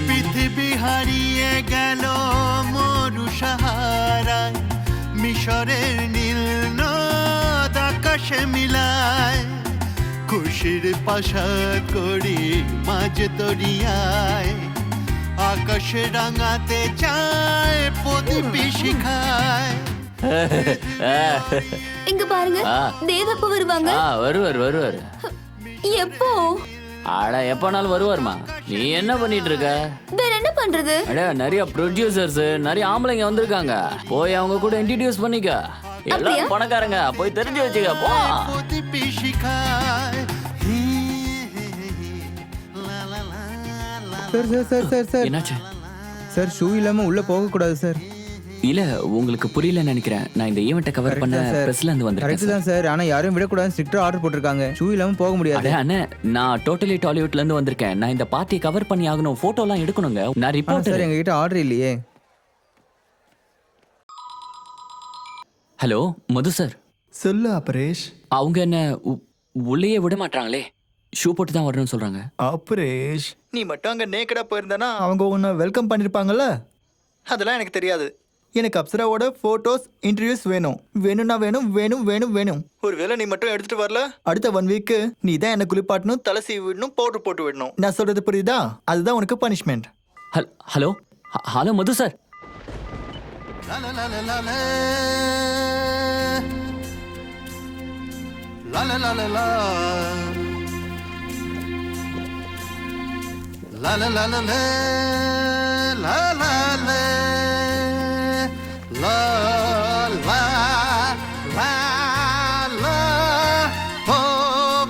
পৃথিবী হারিয়ে গেল মরু সাহারায়, মিশরের নীল নদ আকাশে মিলায়, খুশ খুশির পাশা করি মাঝে তরিয়ায় আকাশে রাঙাতে চায় প্রদীপ শিখায় இங்க பாருங்க தேவ் எப்ப வருவாங்க வருவார் எப்போ அட எப்பனாலும் வருவாருமா. நீ என்ன பண்ணிட்டு இருக்க? வேற என்ன பண்றது? அட நிறைய ப்ரொடியூசர்ஸ் நிறைய ஆம்பளைங்க வந்திருக்காங்க, போய் அவங்க கூட இன்ட்ரோடியூஸ் பண்ணிக்க. எல்லாம் பணக்காரங்க, போய் தெரிஞ்சு வச்சுக்க போ. சார் என்னாச்சு சார்? ஷூ இல்லாம உள்ள போக கூடாது சார். இல்ல உங்களுக்கு புரியல நினைக்கிறேன். நான் இந்த ஈவென்ட்டை கவர் பண்ண பிரஸ்ல இருந்து வந்திருக்கேன். கரெக்ட் தான் சார், ஆனா யாரையும் விடக்கூடாது, ஸ்ட்ரிக்ட்டா ஆர்டர் போட்டிருக்காங்க. ஷூ இல்லாம போக முடியாது. அண்ணே நான் டோட்டலி டாலிவுட்ல இருந்து வந்திருக்கேன். நான் இந்த பார்ட்டியை கவர் பண்ணி ஆகணும், போட்டோ எல்லாம் எடுக்கணுங்க. நான் ரிப்போர்ட் சார், எங்க கிட்ட ஆர்டர் இல்லையே. ஹலோ மது சார். சொல்லு அபரேஷ். அவங்க என்ன உள்ளேயே விட மாட்டாங்களே, ஷூ போட்டு தான் வரணும்னு சொல்றாங்க. அபரேஷ், நீ மட்டும் அங்க நேக்கடா போயிருந்தானா அவங்க உன்னை வெல்கம் பண்ணிருப்பாங்கல்ல. அதெல்லாம் எனக்கு தெரியாது. எனக்கு அப்சராவோட போட்டோஸ் இன்டர்வியூஸ் வேணும். வேணும்னா வேணும் வேணும் வேணும் வேணும். ஒருவேளை நீ மட்டும் எடுத்துட்டு வரல, அடுத்த 1 வீக் நீ தான் என்ன குளிப்பாட்டணும், தலை சீவி விடணும், பவுடர் போட்டு விடணும். நான் சொல்றது புரியுதா? அதுதான் உனக்கு பனிஷ்மெண்ட். ஹலோ ஹலோ மது சார்.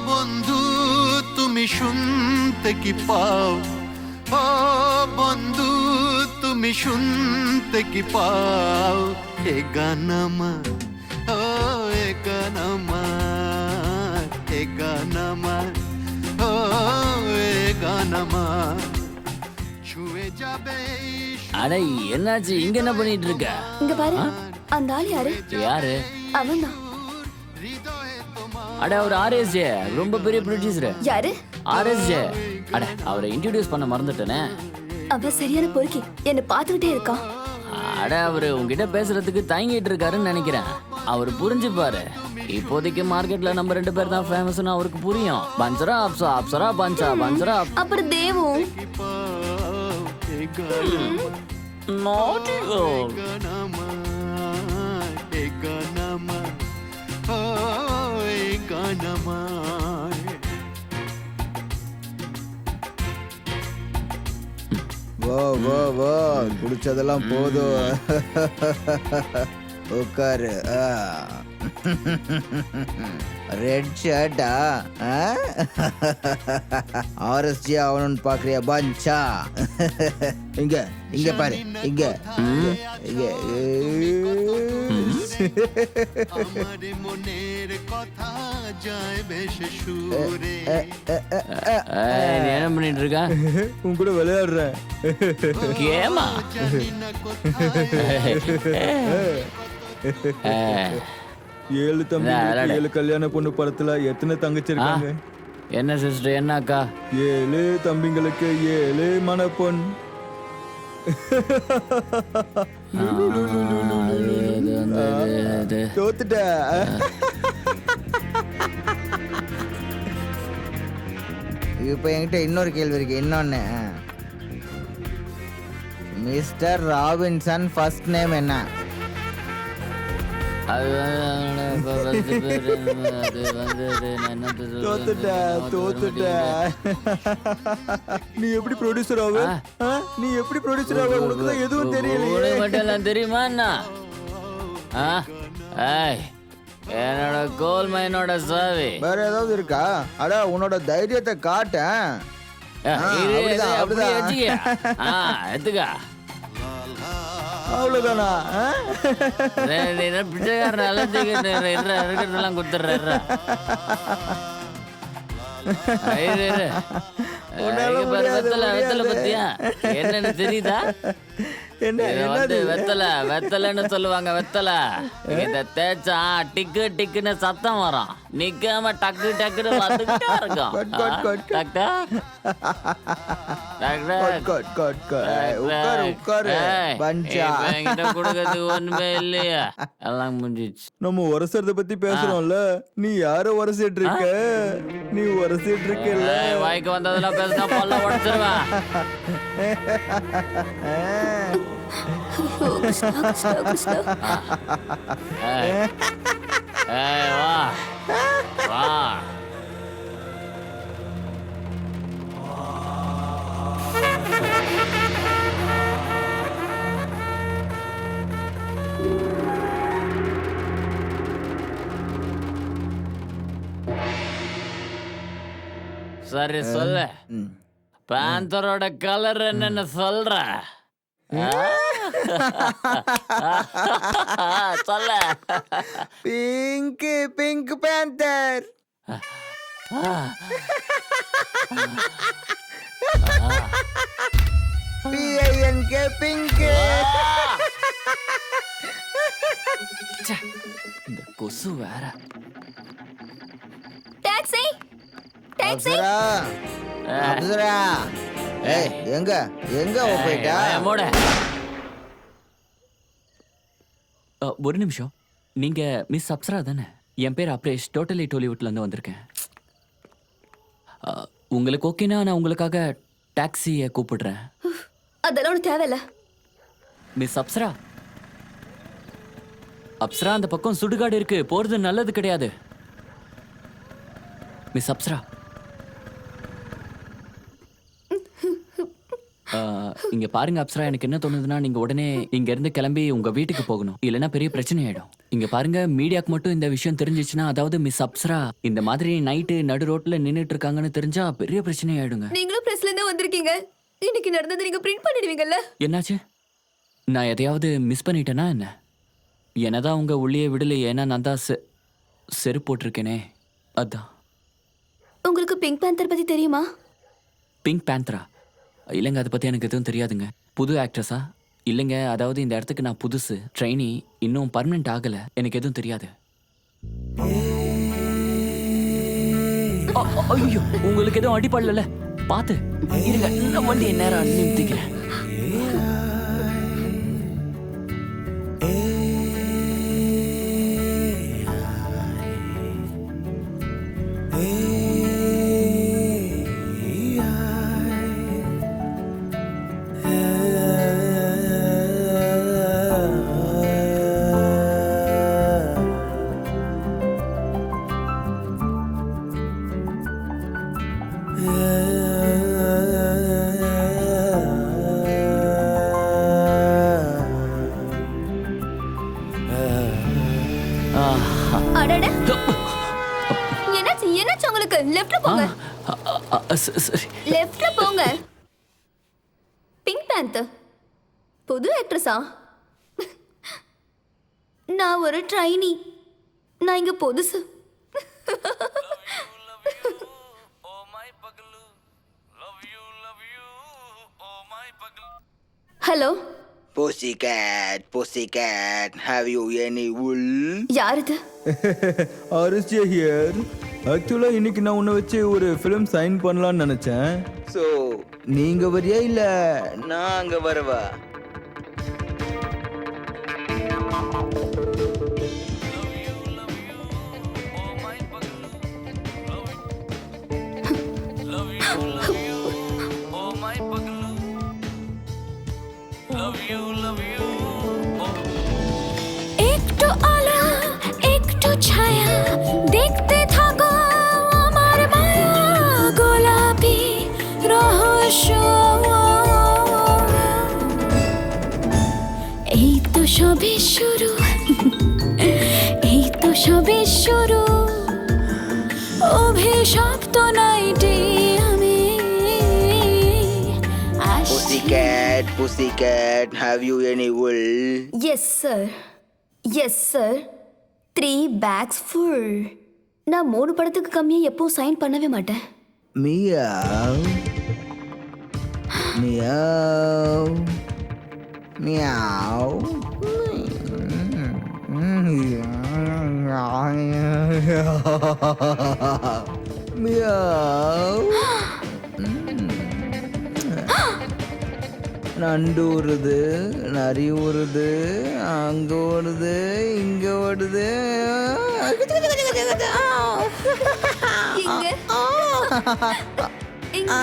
বন্ধু তুমি শুনতে কি পাও? ও বন্ধু তুমি শুনতে কি পাও? এ গানামা ও এ গানামা এ গানামা ও এ গানামা ছুঁয়ে যাবে. அட என்னாச்சு, இங்க என்ன பண்ணிட்டு இருக்க? இங்க பாரு, அந்த ஆள் யாரு? யாரு? அவன்தான். அட அவர் ஆர்எஸ்ஜே, ரொம்ப பெரிய ப்ரொடியூசர். யாரு? ஆர்எஸ்ஜே. அட அவரை இன்ட்ரோடியூஸ் பண்ண மறந்துட்டேனே. அவன் சரியான பொறுக்கி, என்ன பார்த்துக்கிட்டே இருக்கான். அட அவரு உங்ககிட்ட பேசுறதுக்கு தயங்கிட்டு இருக்காருன்னு நினைக்கிறேன். அவர் புரிஞ்சுப்பாரு. இப்போதைக்கு மார்க்கெட்ல நம்ம 2 பேர் தான் ஃபேமஸ்னு அவருக்கு புரியும். பஞ்சரா அப்சா, அப்சரா பஞ்சா, பஞ்சரா. அப்புறம் தேவும் naughty girl. வா வா வா, குடிச்சதெல்லாம் போதும். உட்காரு. ரெட் ஷர்ட்டா? ஆர்எஸ்ஜி ஆகணும்னு பாக்குறியா பஞ்சா? இங்க இங்க பாரு, இங்க இங்க. என்ன பண்ணிட்டு இருக்க? உன் கூட விளையாடுறேன். கேமா? ஏழு தம்பி 7 கல்யாண பொண்ணு படத்துல எத்தனை தங்கச்சி இருக்காங்க? என்ன சிஸ்டர், என்ன அக்கா? 7 தம்பிங்களுக்கு 7 மணப்பொன். தோத்துட்ட. இப்ப என்கிட்ட இன்னொரு கேள்வி இருக்கு. இன்னொன்னு, மிஸ்டர் ராபின்சன் ஃபர்ஸ்ட் நேம் என்ன? நீ எப்படி ப்ரொடியூசர் ஆவ? நீ எப்படி ப்ரொடியூசர் ஆவ? உனக்கு தான் எதுவும் தெரியல. மட்டும் தெரியுமா என்ன? என்னோட கோல் மைனோட சாவி வேற ஏதாவது இருக்கா? அட உன்னோட தைரியத்தை காட்டேன். எடுத்துக்கா. அவ்வளவுதானா? பிச்சைக்காரன் கொடுத்துட்ற. என்னன்னு தெரியுதா? என்ன இத வந்து வெத்தலைன்னு சொல்லுவாங்க. வெத்தலை இத தேய்ச்சா டிக்கு டிக்குன்னு சத்தம் வரும். நிக்காம டக்கு டக்குன்னு வந்துட்டே இருக்கும். டாக்டர் கொடுக்கறதுக்கு ஒண்ணுமே இல்லையா? எல்லாம் முடிஞ்சிச்சு. நம்ம உரசறத பத்தி பேசுறோம்ல, நீ யார உரசிட்டு இருக்க? நீ உரசிட்டு இருக்கல. வாய்க்கு வந்ததெல்லாம் பேசினா பல்ல உடைச்சிருவேன். வா வா. சரி சொல்லு, பேந்தரோட கலர் என்னன்னு சொல்ற? சொல்ல. Pink pink panther. PINK pink. இந்த கொசு வேற. Taxi taxi. அப்சரா ஏய் எங்க போயிட்டா? மோட ஒரு நிமிஷம். நீங்க மிஸ் அப்சரா தானே? என் பேர் அப்ரேஷ், டோட்டலி டோலிவுட்ல இருந்து வந்திருக்கேன். உங்களுக்கு ஓகேனா நான் உங்களுக்காக டாக்ஸியை கூப்பிடுறேன். அதெல்லாம் ஒன்றும் தேவையில்ல. மிஸ் அப்சரா, அப்சரா அந்த பக்கம் சுடுகாடு இருக்கு, போறது நல்லது கிடையாது. மிஸ் அப்சரா, இங்க பாருங்க அப்சரா, எனக்கு என்ன தோணுதுன்னா நீங்க உடனே இங்க இருந்து கிளம்பி உங்க வீட்டுக்கு போகணும். இல்லைன்னா பெரிய பிரச்சனை ஆயிடும். இங்க பாருங்க, மீடியாக்கு மட்டும் இந்த விஷயம் தெரிஞ்சிச்சுன்னா, அதாவது மிஸ் அப்சரா இந்த மாதிரி நைட்டு நடு ரோட்ல நின்னுட்டு இருக்காங்கன்னு தெரிஞ்சா பெரிய பிரச்சனை ஆயிடுங்க. நீங்களும் பிரஸ்ல இருந்து வந்திருக்கீங்க. இன்னைக்கு நடந்தது நீங்க பிரிண்ட் பண்ணிடுவீங்கல்ல? என்னாச்சு? நான் எதையாவது மிஸ் பண்ணிட்டேனா என்ன? என்னதான் உங்க உள்ளே விடலை, ஏன்னா நான் தான் செருப்பு போட்டிருக்கேனே, அதான். உங்களுக்கு பிங்க் பேந்தர் பத்தி தெரியுமா? பிங்க் பேந்தரா? இல்லைங்க, அதை பற்றி எனக்கு எதுவும் தெரியாதுங்க. புது ஆக்ட்ரஸா? இல்லைங்க, அதாவது இந்த இடத்துக்கு நான் புதுசு, ட்ரெயினி, இன்னும் பர்மனெண்ட் ஆகலை, எனக்கு எதுவும் தெரியாது. ஐயோ, உங்களுக்கு எதுவும் அடிப்படல? பார்த்து இருங்க, நான் வண்டியை நேரம் நிறுத்திக்கிறேன். என்னாச்சு உங்களுக்கு? லெஃப்ட்ல போங்க. லெஃப்ட்ல போங்க. பிங்க் பேந்தர் புது ஆக்ட்ரஸா? நான் ஒரு ட்ரைனி, நான் இங்க புதுசு. Hello Pussycat, have you any wool? யார் இது? Aristya here. ஆக்சுவலா இன்னைக்கு நான் உன்னை வச்சு ஒரு ஃபிலிம் சைன் பண்ணலாம்னு நினைச்சேன். ஸோ நீங்க வரியா இல்ல நான் அங்க வரவா? একটু আলো একটু ছায়া দেখতে থাকো আমার মায়া গোলাপি রহস্য এই তো সবে শুরু এই তো সবে শুরু অভিশপ্ত নাইটে আমি Pussycat, have you any wool? Yes sir. Yes sir. 3 bags full. நான் 3 படத்துக்கு கம்மியா எப்பவும் சைன் பண்ணவே மாட்டேன். Meow. Meow. மியாவ். மியாவ். நண்டு ஊறுது, நரி ஊறுது, அங்க ஓடுது, இங்க ஓடுது. இங்க. இங்க.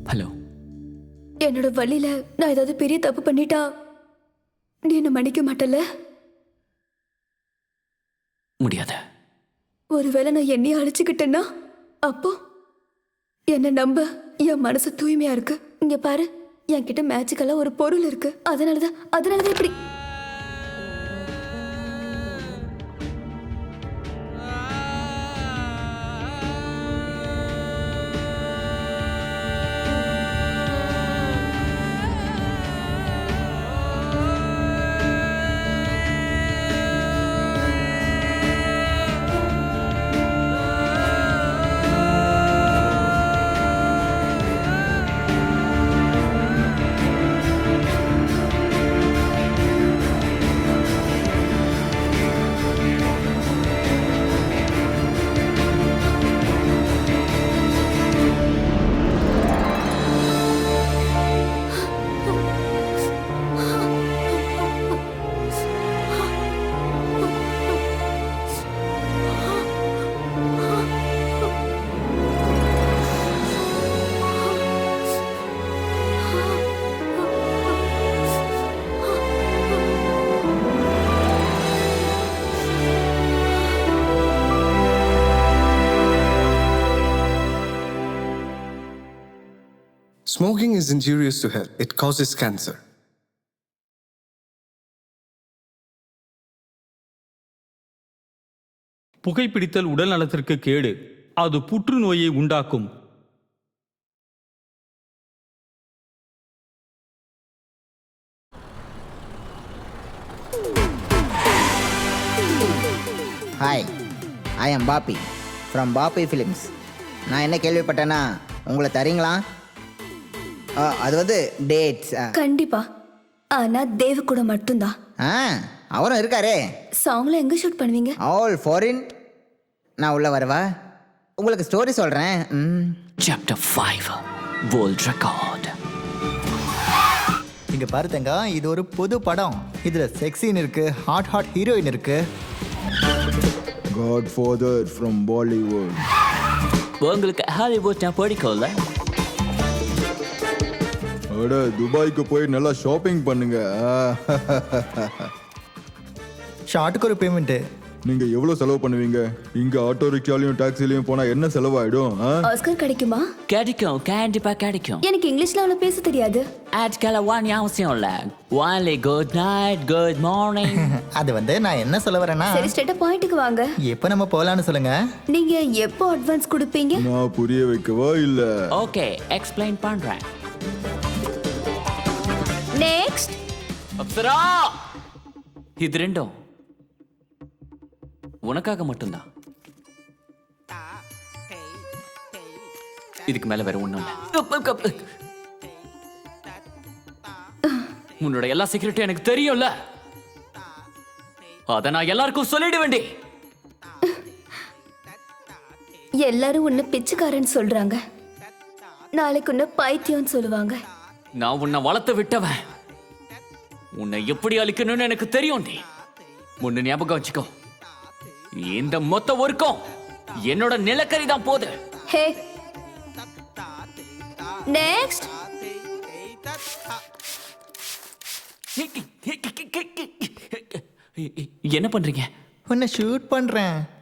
ஹலோ. என்னோட வழியில நான் ஏதாவது பெரிய தப்பு பண்ணிட்டா நீ என்ன மன்னிக்க மாட்டல? முடியாது. ஒருவேளை நான் என்னைய அழிச்சுக்கிட்டேன்னா அப்போ என்ன நம்ப, என் மனசு தூய்மையா இருக்கு. இங்க பாரு, என்கிட்ட மேஜிக்கலா ஒரு பொருள் இருக்கு. அதனாலதான் இப்படி. Smoking is injurious to health. It causes cancer. புகைப்பிடித்தல் உடல் நலத்திற்கு கேடு. அது புற்றுநோயை உண்டாக்கும். Hi, I am poppy from poppy films. நான் என்ன கேள்விப்பட்டேன்னா உங்களை தரீங்களா? அது வந்து டேட்ஸ். கண்டிப்பா. ஆனா தேவ கூட மட்டும்தான். அவரும் இருக்காரே. சாங்ல எங்க ஷூட் பண்ணுவீங்க? All foreign. நான் உள்ள வரவா? உங்களுக்கு ஸ்டோரி சொல்றேன். Chapter 5 World Record. இங்க பாருங்க, இது ஒரு புது படம். இதுல செக்ஸின் இருக்கு, ஹாட் ஹீரோயின் இருக்கு. Godfather from Bollywood. உங்களுக்கு ஹாலிவுட் பிடிக்கும்ல? அட, துபாய்க்கு போய் நல்லா ஷாப்பிங் பண்ணுங்க. ஷார்ட்டுக்கு ஒரு பேமெண்ட். நீங்க எவ்வளவு செலவு பண்ணுவீங்க? இங்க ஆட்டோ ரிக்ஷாலையும் டாக்ஸிலையும் போனா என்ன செலவாயிடும்? ஆஸ்கர் கிடைக்குமா? கிடைக்கும், கண்டிப்பா கிடைக்கும். எனக்கு இங்கிலீஷ்ல அவ்வளவு பேச தெரியாது. அதுக்கெல்லாம் ஒன்றும் அவசியம் இல்ல. Only good night, good morning. அது வந்து நான் என்ன சொல்ல வரேன்னா, சரி, ஸ்ட்ரைட்டா பாயிண்ட்க்கு வாங்க. எப்போ நம்ம போலான்னு சொல்லுங்க. நீங்க எப்போ அட்வான்ஸ் கொடுப்பீங்க? நான் புரிய வைக்கவா இல்ல? ஓகே, எக்ஸ்பிளைன் பண்றேன். நெக்ஸ்ட். அப்சரா, இது ரெண்டும் உனக்காக மட்டும்தான். இதுக்கு மேல வேற ஒண்ணும் இல்ல. உன்னோட எல்லா சீக்கிரட்டும் எனக்கு தெரியும்ல. அத நான் எல்லாருக்கும் சொல்லிட வேண்டி. எல்லாரும் உன்னை பிச்சைக்காரன்னு சொல்றாங்க. நாளைக்கு உன்னை பைத்தியம்னு சொல்லுவாங்க. நான் உன்னை வளர்த்து விட்டவன். உன்னை எப்படி அழிக்கணும்னு எனக்கு தெரியும். நீ முன்ன ஞாபகம் வச்சுக்கோ. இந்த மொத்த ஒர்க்கும் என்னோட நிலக்கரி தான் போது. ஹே, நெக்ஸ்ட். என்ன பண்றீங்க? உன்னை ஷூட் பண்றேன்.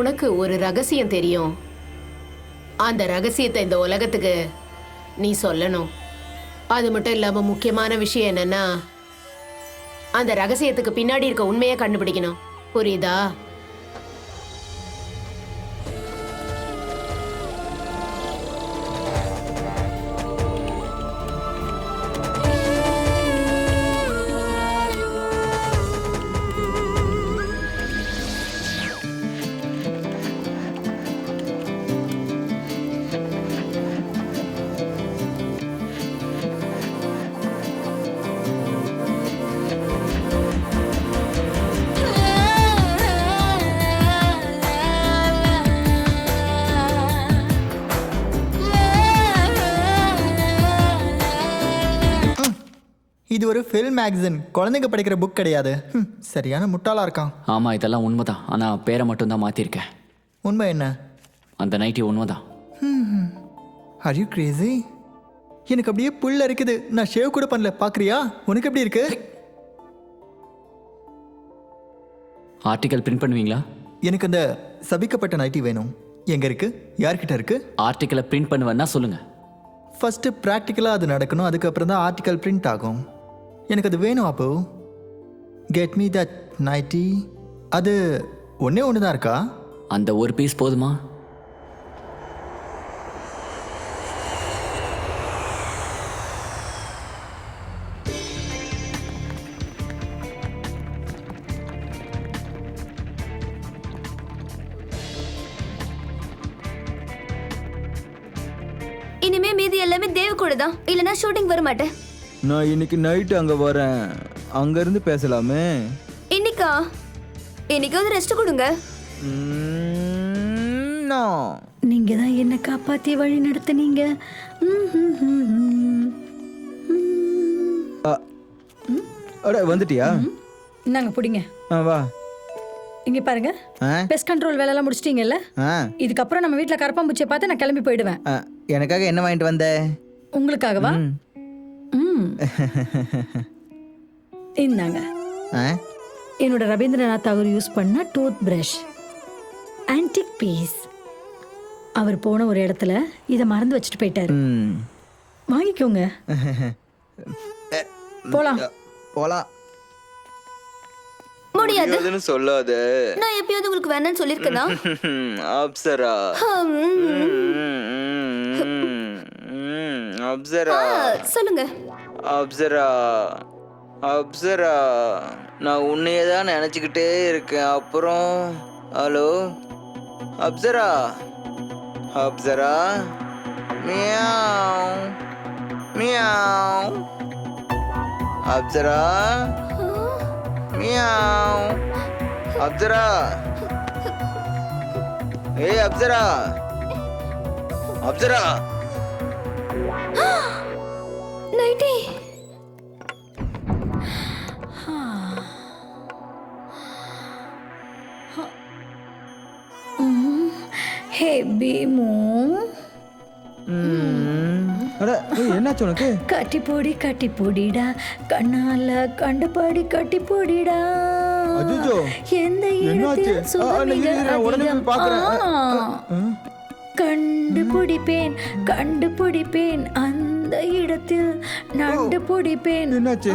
உனக்கு ஒரு ரகசியம் தெரியும். அந்த ரகசியத்தை இந்த உலகத்துக்கு நீ சொல்லணும். அது மட்டும் இல்லாம முக்கியமான விஷயம் என்னன்னா, அந்த ரகசியத்துக்கு பின்னாடி இருக்க உண்மையை கண்டுபிடிக்கணும். புரியுதா? இது ஒரு ஃபில்ம் மேகசின், குழந்தைங்க படிக்கிற புக் கிடையாது. சரியான முட்டாளா இருக்கான். ஆமா, இதெல்லாம் உண்மைதான். ஆனா பேரை மட்டும் தான் மாத்திருக்கேன். உண்மை என்ன? அந்த நைட்டி உண்மைதான். Are you Crazy? எனக்கு அப்படியே புல்ல இருக்குது. நான் ஷேவ் கூட பண்ணல. பாக்குறியா? உனக்கு எப்படி இருக்கு? ஆர்டிக்கல் பிரிண்ட் பண்ணுவீங்களா? எனக்கு அந்த சபிக்கப்பட்ட நைட்டி வேணும். எங்க இருக்கு? யார்கிட்ட இருக்கு? ஆர்டிக்கலை பிரிண்ட் பண்ணுவேன்னா சொல்லுங்க. ஃபர்ஸ்ட் ப்ராக்டிக்கலாக அது நடக்கணும். அதுக்கப்புறம் தான் ஆர்டிக்கல் பிரிண்ட் ஆகும். எனக்கு அது வேணும். அப்போ கெட் மீ தட் நைட்டி. அது ஒன்றே ஒன்று தான் இருக்கா? அந்த ஒரு பீஸ் போதுமா? இனிமே மீதி எல்லாமே தேவ கூட தான், இல்லனா ஷூட்டிங் வர மாட்டேன். நான் இன்னைக்கு நைட்டு அங்க வரேன். அங்க இருந்து பேசலாமே. இன்னைக்கா? இன்னைக்கு வந்து ரெஸ்ட் கொடுங்க. நீங்க தான் என்ன காப்பாத்தி வழி நடத்துனீங்க. அட வந்துட்டியா? நாங்க புடிங்க. வா. இங்க பாருங்க, பெஸ்ட் கண்ட்ரோல் வேலை எல்லாம் முடிச்சிட்டீங்கல்ல? இதுக்கப்புறம் நம்ம வீட்டுல கரப்பாம்பூச்சியை பார்த்து நான் கிளம்பி போயிடுவேன். எனக்காக என்ன வாங்கிட்டு வந்த? உங்களுக்காகவா? இந்தாங்க, என்னோட ரவீந்திரநாத் தாகூர் யூஸ் பண்ண டூத் பிரஷ், ஆன்டிக் பீஸ். அவர் போன ஒரு இடத்துல இதை மறந்து வச்சுட்டு போயிட்டாரு. வாங்கிக்கோங்க. போலாம் போலாம். முடியாது சொல்லாத. நான் எப்பயாவது உங்களுக்கு வேணாம்னு சொல்லிருக்கேனா? அப்சரா. அப்சரா சொல்லுங்க. அப்சரா, அப்சரா, நான் உன்னையே தான் நினச்சிக்கிட்டே இருக்கேன். அப்புறம் hello Apsara, Apsara, meow meow, Apsara meow, Apsara, ஏய் அப்சரா, அப்சரா. நைட்டி. ஹே பீமு, என்னாச்சு உனக்கு? கட்டி போடிடா, கண்ணால கண்டுபாடி கட்டி போடிடா. எந்த இடத்தில் சுகமிக அதிகம். கண்டுபிடிப்பேன் அந்த இடத்தில் நண்டு பிடிப்பேன். என்னாச்சு?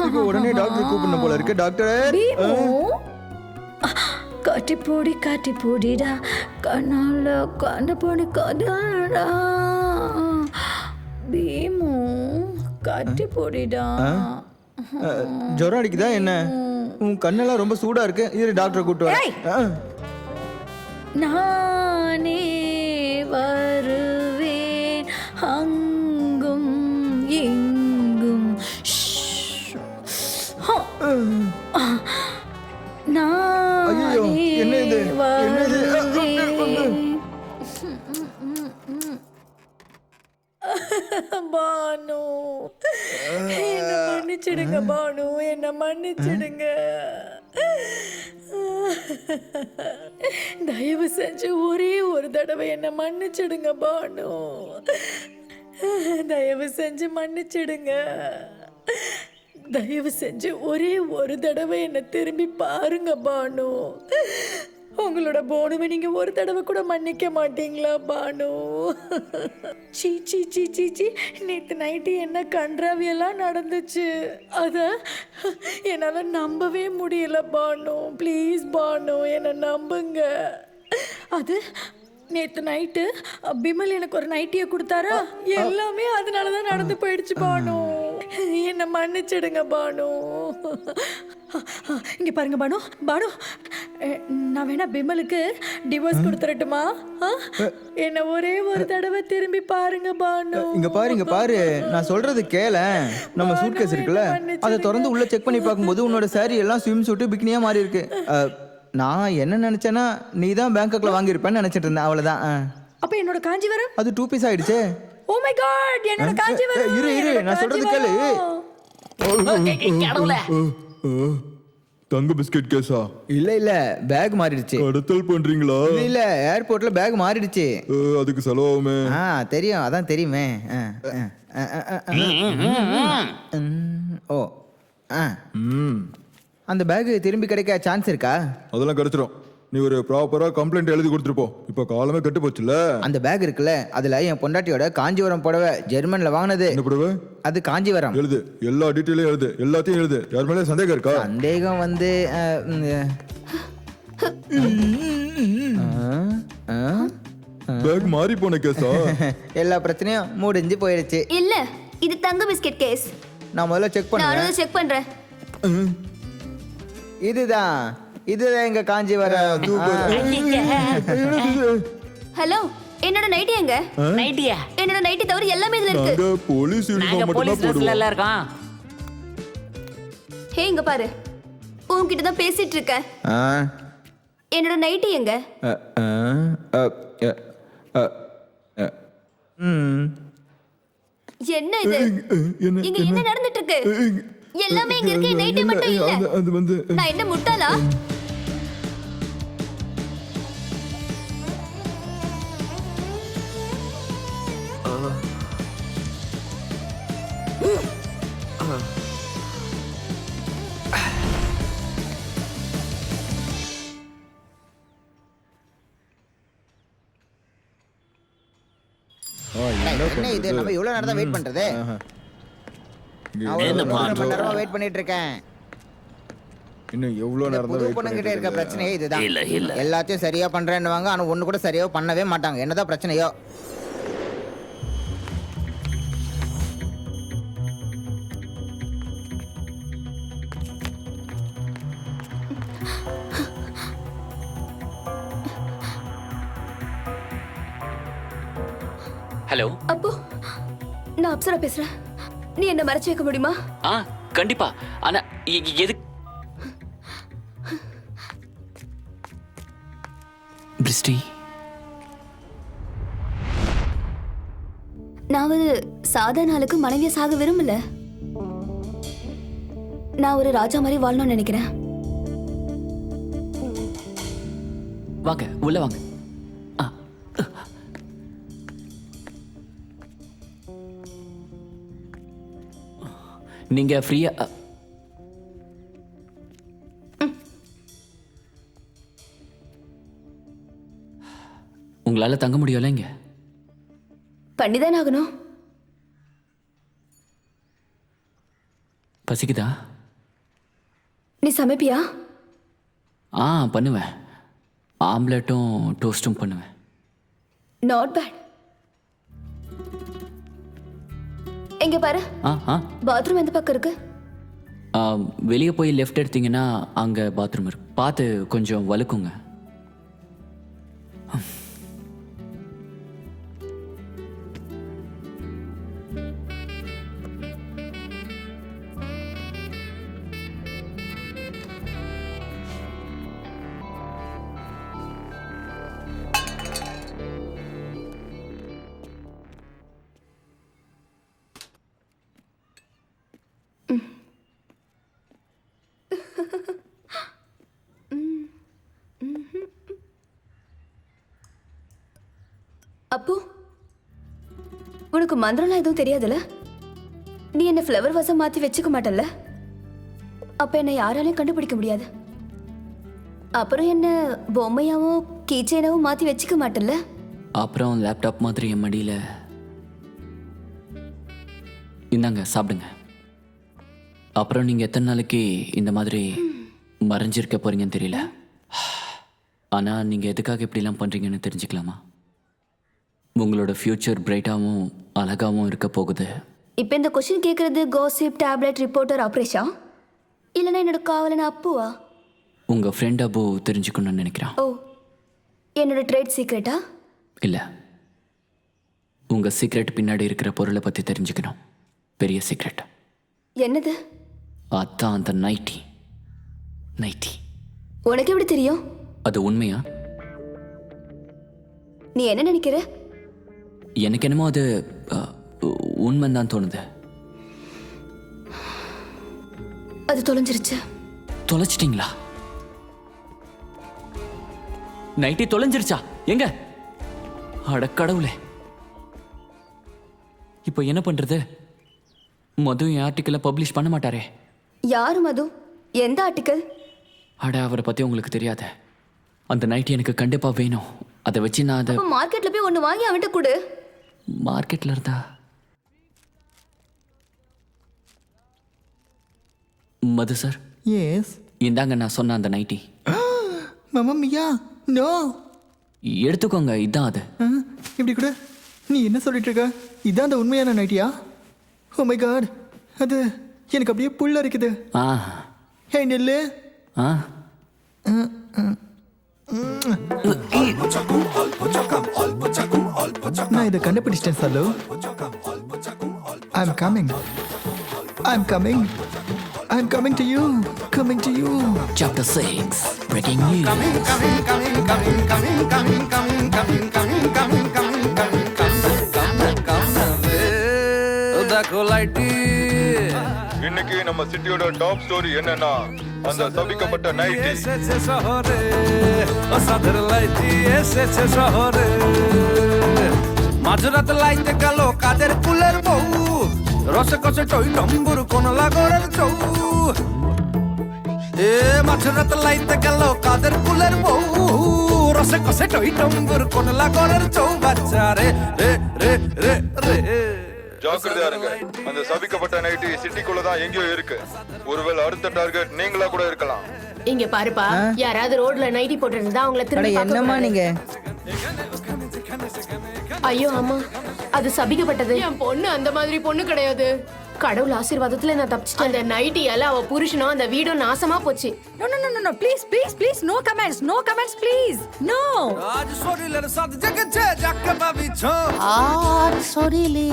இப்போ உடனே டாக்டர் கூப்பிடணும் போல இருக்கு. டாக்டர், காட்டி போடிடா, கண்ணால கண்டுபாடி கதாடா. பீமு, காட்டி போடிடா. ஜுரம் அடிக்குதா என்ன? உன் கண்ணெல்லாம் ரொம்ப சூடா இருக்கு. இரு டாக்டரை கூப்பிட்டு வரேன். நானே வருவேன் அங்கும் எங்கும். பானு, என்ன மன்னிச்சிடுங்க பானு, என்ன மன்னிச்சிடுங்க. தயவு செஞ்சு ஒரே ஒரு தடவை என்ன மன்னிச்சிடுங்க பானு. தயவு செஞ்சு மன்னிச்சிடுங்க. தயவு செஞ்சு ஒரே ஒரு தடவை என்ன திரும்பி பாருங்க பானு. உங்களோட பானுவை நீங்க ஒரு தடவை கூட மன்னிக்க மாட்டீங்களா பானு? சீ சீ சீ சீ சீ, நேற்று நைட்டு என்ன கன்றாவியெல்லாம் நடந்துச்சு. அத என்னால நம்பவே முடியல பானு. ப்ளீஸ் பானு, என்னை நம்புங்க. அது நேற்று நைட்டு பிமல் எனக்கு ஒரு நைட்டியை கொடுத்தாரா, எல்லாமே அதனால தான் நடந்து போயிடுச்சு பானு. என்னை மன்னிச்சிடுங்க பானு. இங்கே பாருங்க பானு, பானு நான் வேணா பிமலுக்கு டிவோர்ஸ் கொடுத்துறட்டுமா? என்ன ஒரே ஒரு தடவை திரும்பி பாருங்க பானு. இங்க பாரு நான் சொல்றது கேள. நம்ம சூட்கேஸ் இருக்குல்ல, அதை திறந்து உள்ள செக் பண்ணி பார்க்கும்போது உன்னோட சாரி எல்லாம் ஸ்விம் சூட்டு பிக்னியா மாறி இருக்கு. நான் என்ன நினைச்சேன்னா நீ தான் பேங்காக்ல வாங்கியிருப்பேன்னு நினைச்சிட்டு இருந்தேன், அவ்வளவுதான். அப்ப என்னோட காஞ்சிவரம் அது 2 பீஸ் ஆயிடுச்சு. ஓ மை காட், என்னோட காஞ்சிவரம். இரு நான் சொல்றது கேளு. தங்க பிஸ்கட் கேஸா? இல்ல பேக் மாறிடுச்சு. கடத்தல் பண்றீங்களா? இல்ல ஏர்போர்ட்ல பேக் மாறிடுச்சு. அதுக்கு செலவாகுமே. தெரியும், அதான் தெரியுமே. ஓ அந்த பேக் திரும்பி கிடைக்க சான்ஸ் இருக்கா? அதெல்லாம் கிடைச்சிரும். நீ ஒரு ப்ராப்பரா கம்ப்ளைண்ட் எழுதி கொடுத்துருப்போம். இப்ப காலமே கட்டு போச்சுல. அந்த பேக் இருக்குல்ல, அதுல என் பொண்டாட்டியோட காஞ்சிபுரம் புடவை ஜெர்மன்ல வாங்கினது. என்ன புடவை? அது காஞ்சிபுரம். எழுது, எல்லா டீட்டெயிலையும் எழுது, எல்லாத்தையும் எழுது. யார் மேலே சந்தேகம் இருக்கா? சந்தேகம் வந்து பேக் மாறி போன கேஸா? எல்லா பிரச்சனையும் முடிஞ்சு போயிடுச்சு. இல்ல, இது தங்க பிஸ்கட் கேஸ். நான் முதல்ல செக் பண்ணேன். நான் செக் பண்றேன். இதுதான் எங்க காஞ்சிபுரம். ஹலோ, என்னோட நைட்டி எங்க? நைட்டியா? என்னோட நைட்டி தவிர எல்லாமே இதுல இருக்கு. போலீஸ் யூனிஃபார்ம் மட்டும் தான் ட்ரெஸ்ல இருக்கோம். ஹே, இங்க பாரு, உன்கிட்ட தான் பேசிட்டு இருக்கேன். என்னோட நைட்டி எங்க? என்ன இது? இங்க என்ன நடந்துட்டு இருக்கு? எல்லாமே இங்க இருக்கு, நைட்டி மட்டும் இல்ல. அது வந்து நான் என்ன முட்டாளா? என்ன இது? நம்ம இவ்வளவு நேரம் தான் வெயிட் பண்றது. வெயிட் பண்ணிட்டு இருக்கேன். இன்னும் எவ்வளவு நேரம் தான் வெயிட் பண்ணிட்டே இருக்க. பிரச்சனையே இதுதான். இல்ல எல்லாத்தையும் சரியா பண்றேன்னுவாங்க, ஆனா ஒண்ணு கூட சரியா பண்ணவே மாட்டாங்க. என்னதான் பிரச்சனையோ? ஹலோ அப்போ நான் அப்சரா பேசுறேன். நீ என்ன மறைச்சு வைக்க முடியுமா? கண்டிப்பா. ஆனா எது பிரிஸ்டி? நான் ஒரு சாதாரண ஆளுக்கு மனைவியா சாக விரும்பல. நான் ஒரு ராஜா மாதிரி வாழணும்னு நினைக்கிறேன். வாங்க, உள்ள வாங்க. நீங்க ஃப்ரீயா உங்களால தங்க முடியல? இங்க பண்ணிதான் ஆகணும். பசிக்குதா? நீ சமைப்பியா? பண்ணுவேன். ஆம்லெட்டும் டோஸ்டும் பண்ணுவேன். Not bad. எங்க பாரு, பாத்ரூம் எந்த பக்கம் இருக்கு? வெளியே போய் லெஃப்ட் எடுத்தீங்கன்னா அங்க பாத்ரூம் இருக்கு. பார்த்து கொஞ்சம் வலுக்குங்க. அப்போ உனக்கு மந்திரம்லாம் எதுவும் தெரியாதுல்ல? நீ என்ன ஃப்ளவர் வாசம் மாத்தி வச்சுக்க மாட்டல்ல? அப்ப என்ன யாராலையும் கண்டுபிடிக்க முடியாது. அப்புறம் என்ன பொம்மையாவும் கீச்சைனாவும் மாத்தி வச்சுக்க மாட்டல? அப்புறம் லேப்டாப் மாதிரி என் மடியில் இந்தாங்க சாப்பிடுங்க. அப்புறம் நீங்கள் எத்தனை நாளைக்கு இந்த மாதிரி மறைஞ்சிருக்க போறீங்கன்னு தெரியல. ஆனால் நீங்கள் எதுக்காக இப்படிலாம் பண்ணுறீங்கன்னு தெரிஞ்சுக்கலாமா? உங்களோட ஃப்யூச்சர் பிரைட்டாகவும் அழகாகவும் இருக்க போகுது. இப்போ இந்த கொஸ்டின் கேட்கறது காசிப் டேப்லெட் ரிப்போர்ட்டர் ஆப்ரேஷன் இல்லைன்னா என்னோட காவலன் அப்புவா? உங்கள் ஃப்ரெண்ட் அபு தெரிஞ்சுக்கணும்னு நினைக்கிறான். ஓ, என்னோட ட்ரேட் சீக்ரெட்டா? இல்லை, உங்கள் சீக்ரெட் பின்னாடி இருக்கிற பொருளை பற்றி தெரிஞ்சுக்கணும். பெரிய சீக்ரெட். என்னது? அதான் அந்த நைட்டி. நைட்டி உனக்கு எப்படி தெரியும்? அது உண்மையா? நீ என்ன நினைக்கிற? எனக்கு என்னமோ அது உண்மைன்னு தான் தோணுது. அது தொலைஞ்சிருச்சு. தொலைச்சிட்டிங்களா? நைட்டி தொலைஞ்சிருச்சா? எங்க? அட கடவுளே, இப்போ என்ன பண்றது? மது என் ஆர்டிக்கலை பப்ளிஷ் பண்ண மாட்டாரே. யாரு மது? எந்த ஆர்டிக்கல்? அட, அவரை பத்தி உங்களுக்கு தெரியாது. அந்த நைட்டி எனக்கு கண்டிப்பா வேணும். அதை வச்சு நான் அதை மார்க்கெட்ல போய் ஒன்னு வாங்கி அவன்கிட்ட கொடு. மார்க்கெட்ல இருந்தா? மது சார். எஸ். இந்தாங்க நான் சொன்ன அந்த நைட்டி. மாமா மியா, நோ. எடுத்துக்கோங்க, இதான் அது. இப்படி கூட நீ என்ன சொல்லிட்டு இருக்க? இதான் அந்த உண்மையான நைட்டியா? ஓ மை காட், அது எனக்கு அப்படியே புல்ல இருக்குது. ஹே நெல்லு. நான் இதை கண்டுபிடிச்சிட்டேன் சலு. I'm coming. I'm coming. I'm coming to you. Coming to you. Chapter 6. Breaking news. Coming. देखो लाइटी. இன்னைக்கு நம்ம சிட்டியோட டாப் ஸ்டோரி என்னன்னா அந்த சபிக்கப்பட்ட நைட்டி. এসেছে শহরে অসাধারণ লাইটি এসেছে শহরে মাঝরাতে লাইতে গেল কাদের কুলের বউ রসে কষে টই নম্বর কোন লাগরের চৌ এ মাঝরাতে লাইতে গেল কাদের কুলের বউ রসে কষে টই নম্বর কোন লাগরের চৌ বাচ্চা রে রে রে রে রে. ஜாக்கிரதையா இருங்க. அந்த சபிக்கப்பட்ட நைட்டி சிட்டிக்குள்ள தான் எங்கேயோ இருக்கு. ஒருவேளை அடுத்த டார்கெட் நீங்களா கூட இருக்கலாம். இங்க பாருப்பா, யாராவது ரோட்ல நைட்டி போட்டு இருந்தா அவங்கள திரும்பி என்னமா நீங்க? ஐயோ அம்மா, அது சபிக்கப்பட்டது. என் பொண்ணு அந்த மாதிரி பொண்ணு கிடையாது. கடவுள் ஆசீர்வாதத்துல நான் தப்பிச்சிட்டேன். அந்த நைட்டியால அவ புருஷனும் அந்த வீடும் நாசமா போச்சு. No, please, no comments, please, no. आज শরীরের সাথে জেগেছে যাকে ভাবিছো আর শরীরে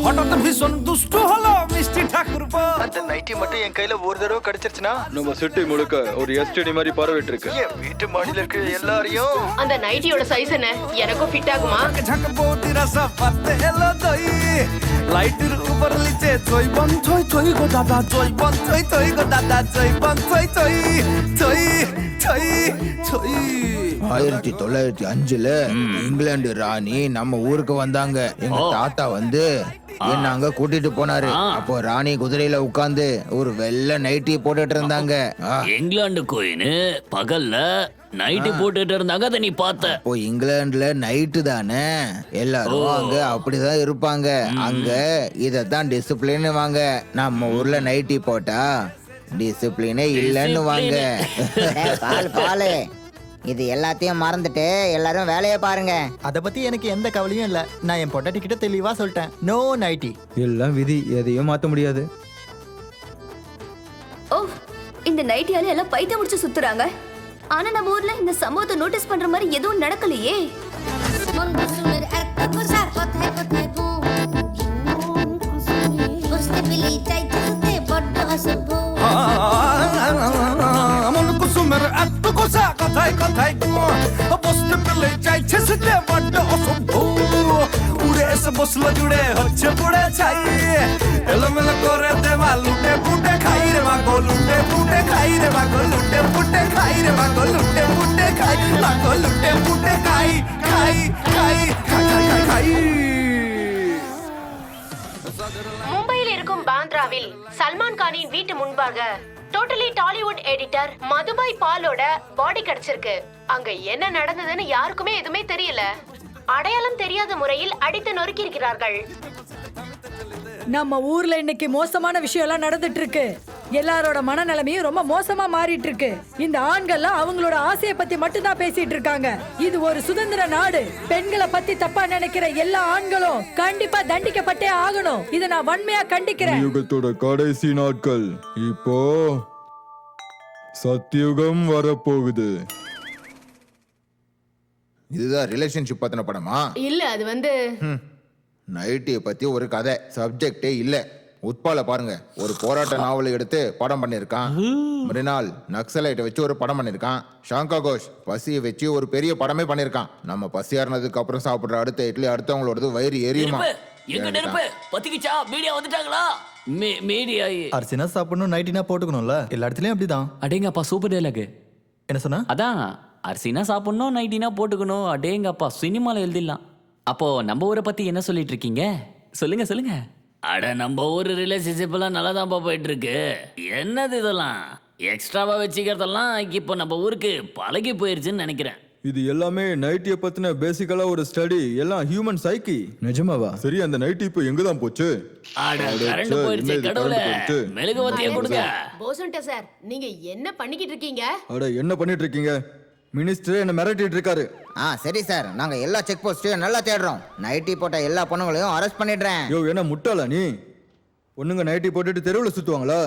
হঠাৎ ভীষণ দুষ্ট হলো মিষ্টি ঠাকুরপো. அந்த நைட்டி மட்டும் என் கையில ஒரு தடவை கிடைச்சிருச்சுனா நம்ம சிட்டி முழுக்க ஒரு எஸ்டிடி மாதிரி பரவிட்டு இருக்கு. என் வீட்டு மாடியில இருக்க எல்லாரையும். அந்த நைட்டியோட சைஸ் என்ன? எனக்கும் ஃபிட் ஆகுமா? ঝাঁকে বৌদি রাসা পাতে এলো দই লাইটের উপর নিচে জয় বন থই থই গো দাদা জয় বন থই থই গো দাদা জয় বন থই থই থই থই থই. 1905 இங்கிலாந்து ராணி நம்ம ஊருக்கு வந்தாங்க. எங்க தாத்தா வந்து என்ன அங்க கூட்டிட்டு போனாரு. அப்போ ராணி குதிரையில உட்கார்ந்து ஒரு வெள்ளை நைட்டி போட்டுட்டு இருந்தாங்க. இங்கிலாந்து கோயின் பகல்ல நைட்டி போட்டுட்டு இருந்தாங்க. அதை நீ பார்த்த? இப்போ இங்கிலாந்துல நைட்டு தானே, எல்லாரும் அங்க அப்படிதான் இருப்பாங்க. அங்க இதத்தான் டிசிப்ளின் வாங்க. நம்ம ஊர்ல நைட்டி போட்டா டிசிப்ளினே இல்லன்னு வாங்க. பாலு இது எல்லாத்தையும் மறந்துட்டு எல்லாரும் வேலையை பாருங்க. அத பத்தி எனக்கு எந்த கவலையும் இல்ல. நான் என் பொண்டாட்டி கிட்ட தெளிவா சொல்லிட்டேன், நோ நைட்டி. எல்லாம் விதி, எதையும் மாத்த முடியாது. ஓ, இந்த நைட்டியால எல்லாம் பைத்தியம் முடிச்சு சுத்துறாங்க. ஆனா நம்ம ஊர்ல இந்த சம்பவத்தை நோட்டீஸ் பண்ற மாதிரி எதுவும் நடக்கலையே. মন কুসুমের এত গোসা কথায় কথায় বসতে পেলে চাইছে সেটা বড্ড অসভ্য উড়ে এসে বসলো জুড়ে হচ্ছে পড়ে চাই এলোমেলো করে দেওয়া লুটে ফুটে খাই রে মাগো লুটে ফুটে খাই রে মাগো লুটে ফুটে খাই রে মাগো লুটে ফুটে খাই মাগো লুটে ফুটে খাই খাই খাই খাই খাই খাই. மும்பையில் இருக்கும் பாந்த்ராவில் சல்மான் கானின் வீட்டு முன்பாக டோட்டலி டாலிவுட் எடிட்டர் மதுபாய் பாலோட பாடி கிடைச்சிருக்கு. அங்க என்ன நடந்ததுன்னு யாருக்குமே எதுவுமே தெரியல. அடையாளம் தெரியாத முறையில் அடித்து நொறுக்கி இருக்கிறார்கள். நம்ம ஊர்ல இன்னைக்கு மோசமான விஷயம் எல்லாம் நடந்துட்டு இருக்கு. எல்லாரோட மனநிலைமையும் ரொம்ப மோசமா மாறிட்டு இருக்கு. இந்த ஆண்கள்லாம் அவங்களோட ஆசையை பத்தி மட்டும்தான் பேசிட்டு இருக்காங்க. இது ஒரு சுதந்திர நாடு. பெண்களை பத்தி தப்பா நினைக்கிற எல்லா ஆண்களும் கண்டிப்பா தண்டிக்கப்பட்டே ஆகணும். இதை நான் வன்மையா கண்டிக்கிறேன். யுகத்தோட கடைசி நாட்கள் இப்போ சத்தியுகம் வரப்போகுது. இதுதான் ரிலேஷன்ஷிப் பத்தின படமா? இல்ல, அது வந்து நைட்டியை பத்தி ஒரு கதை, சப்ஜெக்டே இல்ல. உட்பால பாருங்க, ஒரு போராட்ட நாவலை எடுத்து படம் பண்ணிருக்கான். மிருனால் நக்சலைட்டை வச்சு ஒரு படம் பண்ணிருக்கான். ஷாங்கா கோஷ் பசியை வச்சு ஒரு பெரிய படமே பண்ணிருக்கான். நம்ம பசியாறினதுக்கு அப்புறம் சாப்பிடுற அடுத்த இட்லி அடுத்தவங்களோடது வயிறு எரியுமா? எங்க நெருப்பு பத்திக்கிச்சா? மீடியா வந்துட்டாங்களா? மீடியா அரிசினா சாப்பிடணும், நைட்டினா போட்டுக்கணும்ல. எல்லா இடத்துலயும் அப்படிதான். அடேங்கப்பா, சூப்பர் டயலாக். என்ன சொன்னா? அதான் அரிசினா சாப்பிடணும், நைட்டினா போட்டுக்கணும். அடேங்கப்பா, சினிமால எழுதிடலாம். அப்போ நம்ம ஊரை பத்தி என்ன சொல்லிட்டு இருக்கீங்க? சொல்லுங்க சொல்லுங்க. அட, நம்ம ஊர் ரிலேஷன்ஷிப் எல்லாம் நல்லா தான்ப்பா போயிட்டு இருக்கு. என்னது இதெல்லாம் எக்ஸ்ட்ராவா வச்சுக்கிறதெல்லாம் இப்போ நம்ம ஊருக்கு பழகி போயிருச்சுன்னு நினைக்கிறேன். இது எல்லாமே நைட்டியை பத்தின பேசிக்கலா ஒரு ஸ்டடி. எல்லாம் ஹியூமன் சைக்கி. நிஜமாவா? சரி, அந்த நைட்டி இப்போ எங்க தான் போச்சு? அட, கரண்ட் போயிருச்சு. கடவுளே, மெழுகுவர்த்தியை கொடுங்க. போசன்ட்ட சார், நீங்க என்ன பண்ணிக்கிட்டு இருக்கீங்க? அட, என்ன பண்ணிட்டு இருக்கீங்க? மினிஸ்டர் என்ன மிரட்டிட்டு இருக்காரு. சரி சார், நாங்க எல்லா செக் போஸ்ட்டையும் நல்லா தேடுறோம். நைட்டி போட்ட எல்லா பொண்ணுங்களையும் அரெஸ்ட் பண்ணிடுறேன். யோ, என்ன முட்டாளா நீ? பொண்ணுங்க நைட்டி போட்டுட்டு தெருவில் சுத்துவாங்களா?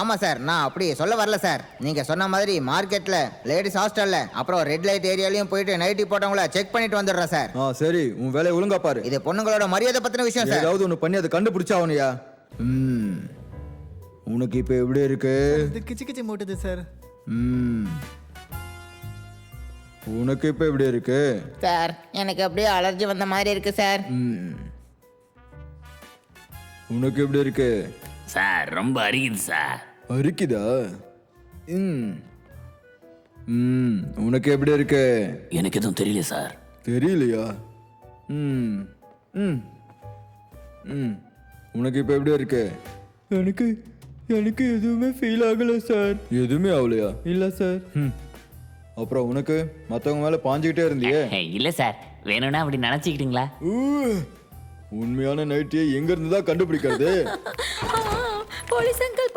ஆமா சார், நான் அப்படி சொல்ல வரல சார். நீங்க சொன்ன மாதிரி மார்க்கெட்ல, லேடிஸ் ஹாஸ்டல்ல, அப்புறம் ரெட் லைட் ஏரியாலையும் போயிட்டு நைட்டி போட்டவங்கள செக் பண்ணிட்டு வந்துடுறேன் சார். சரி, உன் வேலையை ஒழுங்கா பாரு. இது பொண்ணுங்களோட மரியாதை பத்தின விஷயம் சார். ஏதாவது ஒண்ணு பண்ணி அதை கண்டுபிடிச்சா அவனையா? உனக்கு இப்ப எப்படி இருக்கு? கிச்சு கிச்சு மூட்டுது சார். உனக்கு இப்ப எப்படி இருக்கு? சார், எனக்கு அப்படியே அலர்ஜி வந்த மாதிரி இருக்கு சார். உனக்கு எப்படி இருக்கு? சார், ரொம்ப அரிக்குது சார். அரிக்குதா? உனக்கு எப்படி இருக்கு? எனக்கு எதுவும் தெரியல சார். தெரியலையா? உனக்கு இப்ப எப்படி இருக்கு? எனக்கு எனக்கு எதுவுமே ஃபீல் ஆகல சார். எதுவுமே ஆகலையா? இல்ல சார். அப்புறம் உனக்கு மற்றவங்க மேல பாஞ்சுக்கிட்டே இருந்தியே? இல்ல சார், வேணும்னா அப்படி நினைச்சுக்கிட்டீங்களா? உண்மையான நைட்டியை எங்க இருந்து தான் கண்டுபிடிக்கிறது? போலீஸ் அங்கிள்,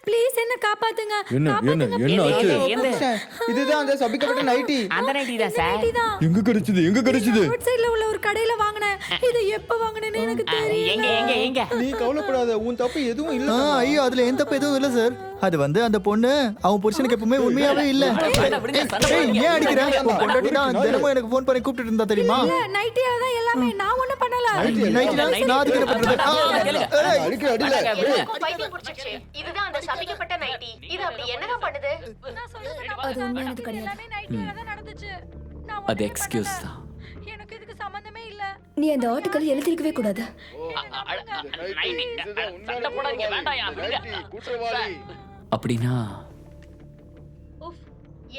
ப்ளீஸ் என்ன காப்பாத்துங்க. என்ன என்ன என்ன ஆச்சு? இதுதான் அந்த சபிக்கப்பட்ட நைட்டி. அந்த நைட்டி தான் சார். எங்க கிடைச்சது? எங்க கிடைச்சது? ரோட் சைடுல உள்ள ஒரு கடையில வாங்குனேன். இது எப்ப வாங்குனேன்னு எனக்கு தெரியல. எங்க நீ கவலைப்படாத, உன் தப்பு எதுவும் இல்ல. ஐயோ, அதுல எந்த தப்பு எதுவும் இல்ல சார். அது வந்து அந்த பொண்ணு அவன் புருஷனுக்கு எப்பவுமே உண்மையாவே இல்ல. ஏன் அடிக்கிற? பொண்டாட்டி தான் தினமும் எனக்கு போன் பண்ணி கூப்பிட்டு இருந்தா தெரியுமா? நைட்டியா தான் எல்லாமே. நான் ஒண்ணும் பண்ணல. நைட்டினா நான் அதுக்கு என்ன பண்றது? அடிக்க அடில. பைத்தியம் பிடிச்சிருச்சு. இதுதான் அந்த சபிக்கப்பட்ட நைட்டி. இது அப்படி என்னதான் பண்ணுது? அது உண்மையானது கிடையாது. நைட்டியா தான் நடந்துச்சு. அது எக்ஸ்கியூஸ் தான். எனக்கு இதுக்கு சம்பந்தமே இல்ல. நீ அந்த ஆர்டிக்கல் எழுதிருக்கவே கூடாது. அப்படின்னா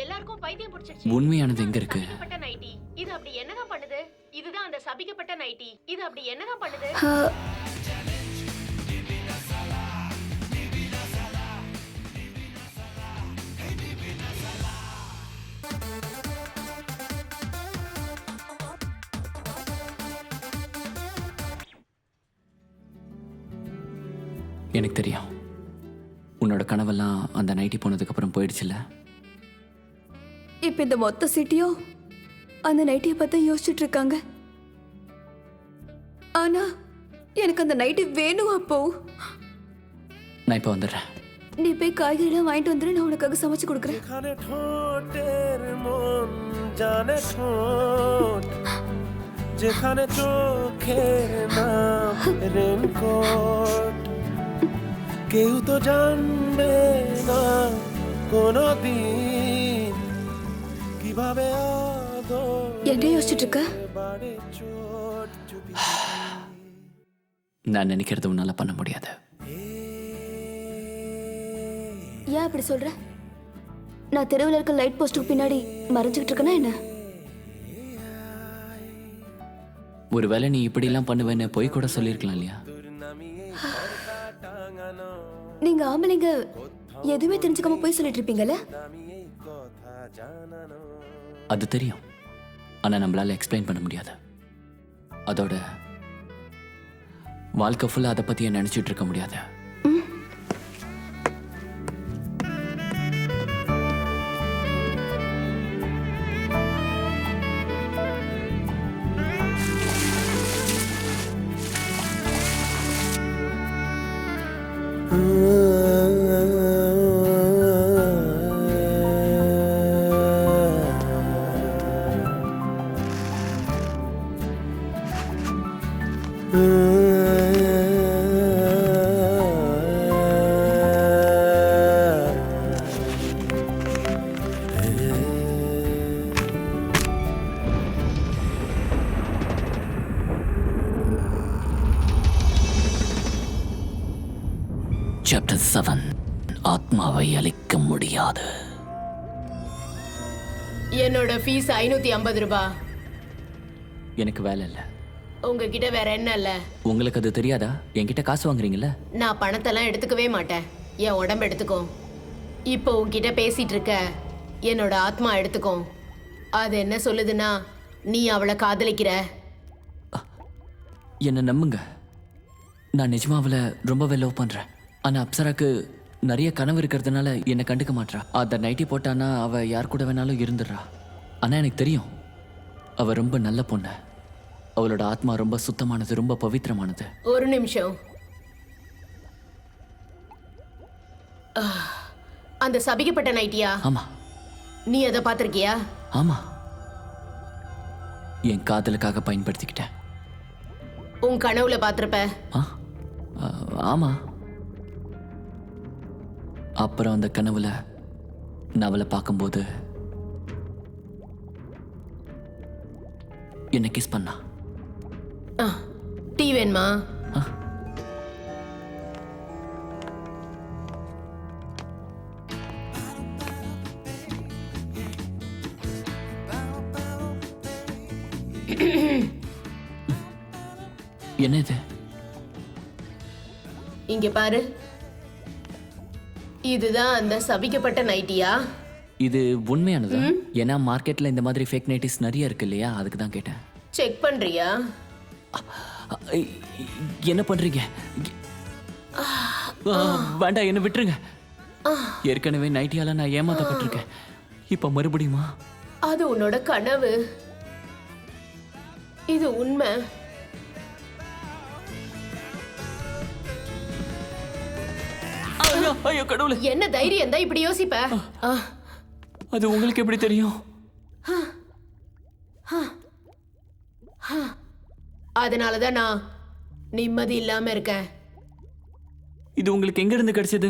எல்லாருக்கும் பைத்தியம் பிடிச்சிருச்சு. உண்மையானது எங்க இருக்கு? சபிக்கப்பட்ட நைட்டி. இது அப்படி என்னதான் பண்ணுது? இதுதான் அந்த சபிக்கப்பட்ட நைட்டி. இது அப்படி என்னதான் பண்ணுது? எனக்கு தெரியும். உன்னோட கனவெல்லாம் அந்த நைட்டி போனதுக்கு அப்புறம் போயிடுச்சுல்ல? இப்ப இந்த மொத்த சிட்டியும் அந்த நைட்டியை பத்தி யோசிச்சுட்டு இருக்காங்க. ஆனா எனக்கு அந்த நைட்டி வேணும். அப்போ நான் இப்ப வந்துடுறேன். நீ போய் காய்கறிலாம் வாங்கிட்டு வந்துடு, நான் உனக்காக சமைச்சு கொடுக்குறேன். যেখানে চোখের নাম রেনকোট, কেউ তো জানবে না কোনদিন কিভাবে என்ன யோசிச்சுட்டு இருக்க? நான் நினைக்கிறது உன்னால பண்ண முடியாது. ஏன் அப்படி சொல்ற? நான் தெருவில் இருக்க லைட் போஸ்டுக்கு பின்னாடி மறைஞ்சுக்கிட்டு இருக்கேனா என்ன? ஒருவேளை நீ இப்படி எல்லாம் பண்ணுவேன்னு போய் கூட சொல்லிருக்கலாம் இல்லையா? நீங்க ஆம்பளைங்க எதுவுமே தெரிஞ்சுக்காம போய் சொல்லிட்டு இருப்பீங்கல்ல? அது தெரியும், ஆனா நம்மளால எக்ஸ்பிளைன் பண்ண முடியாது. அதோட வாழ்க்கை ஃபுல்லா அதை பத்தியே நினைச்சிட்டு இருக்க முடியாது. Chapter 7. ஆத்மாவை அழிக்க முடியாது. என்னோட ஃபீஸ் 550 ரூபாய். எனக்கு வேலை இல்லை. உங்ககிட்ட வேற என்ன இல்ல? உங்களுக்கு அது தெரியாதா? என்கிட்ட காசு வாங்குறீங்கல்ல? நான் பணத்தெல்லாம் எடுத்துக்கவே மாட்டேன். என் உடம்பு எடுத்துக்கோ. இப்போ உன்கிட்ட பேசிட்டு இருக்க என்னோட ஆத்மா எடுத்துக்கோ. அது என்ன சொல்லுதுன்னா நீ அவளை காதலிக்கிற. என்னை நம்புங்க, நான் நிஜமா அவளை ரொம்பவே லவ் பண்றேன். ஆனா அப்சராக்கு நிறைய கனவு இருக்கிறதுனால என்னை கண்டுக்க மாட்றா. அந்த நைட்டி போட்டானா அவ யார் கூட வேணாலும் இருந்துடுறா. ஆனா எனக்கு தெரியும் அவ ரொம்ப நல்ல பொண்ணு. அவளோட ஆத்மா ரொம்ப சுத்தமானது, ரொம்ப பவித்திரமானது. ஒரு நிமிஷம். அந்த சபிக்கப்பட்ட நைட்டியா? ஆமா. நீ அதை பார்த்திருக்கியா? ஆமா, என் காதலுக்காக பயன்படுத்திக்கிட்டேன். உன் கனவுல பார்த்திருப்ப. ஆமா. அப்புறம் அந்த கனவுல நான் அவளை பார்க்கும்போது என்ன கிஸ் பண்ணா. டீ வேணுமா? என்ன இது? இங்க பாரு, இதுதான் அந்த சபிக்கப்பட்ட நைட்டியா? இது உண்மையானதா? ஏன்னா மார்க்கெட்ல இந்த மாதிரி ஃபேக் நைட்டிஸ் நிறைய இருக்கு இல்லையா, அதுக்கு தான் கேட்டேன். செக் பண்றியா? என்ன பண்றீங்க? வேண்டாம், என்ன விட்டுருங்க. ஏற்கனவே நைட்டியால நான் ஏமாத்தப்பட்டிருக்கேன். இப்ப மறுபடியுமா? அது உன்னோட கனவு, இது உண்மை. ஐயோ கடவுளே, என்ன தைரியம் தான் இப்படி யோசிப்ப? அது உங்களுக்கு எப்படி தெரியும்? அதனாலதான் நான் நிம்மதி இல்லாம இருக்கேன். இது உங்களுக்கு எங்க இருந்து கிடைச்சது?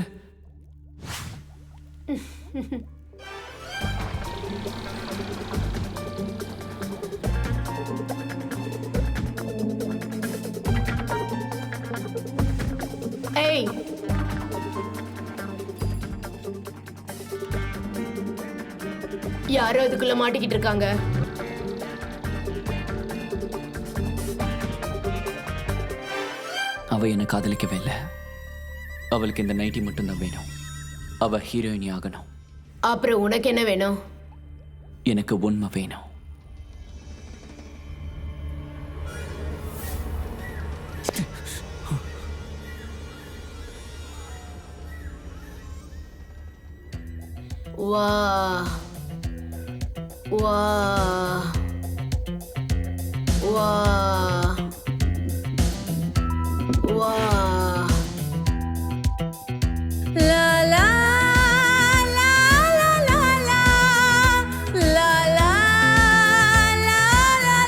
ஏய், யாரோ அதுக்குள்ள மாட்டிக்கிட்டு இருக்காங்க. அவ என்ன காதலிக்கவே இல்லை. அவளுக்கு இந்த நைட்டி மட்டும்தான் வேணும். அவ ஹீரோயினி ஆகணும். அப்புறம் உனக்கு என்ன வேணும்? எனக்கு உண்மை வேணும். வா வா வா வா. லா லா லா லா லா லா லா லா லா லா லா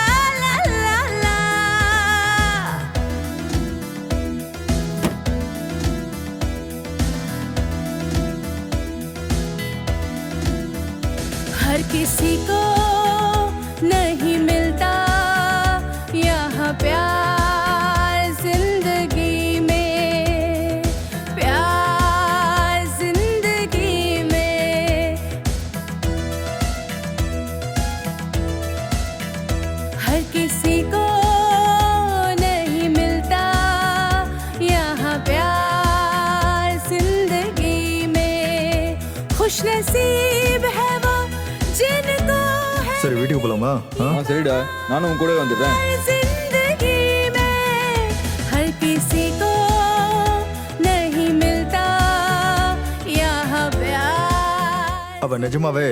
லா லா हर किसी को नहीं मिलता यहाँ प्यार जिंदगी में, प्यार जिंदगी में। खुशनसीब है वो जिनको है சரி வீட்டுக்கு போலாமா? சரிடா, நானும் உன் கூட வந்துடுறேன். जिंदगी में हर किसी को नहीं मिलता यहाँ प्यार. அவ நிஜமாவே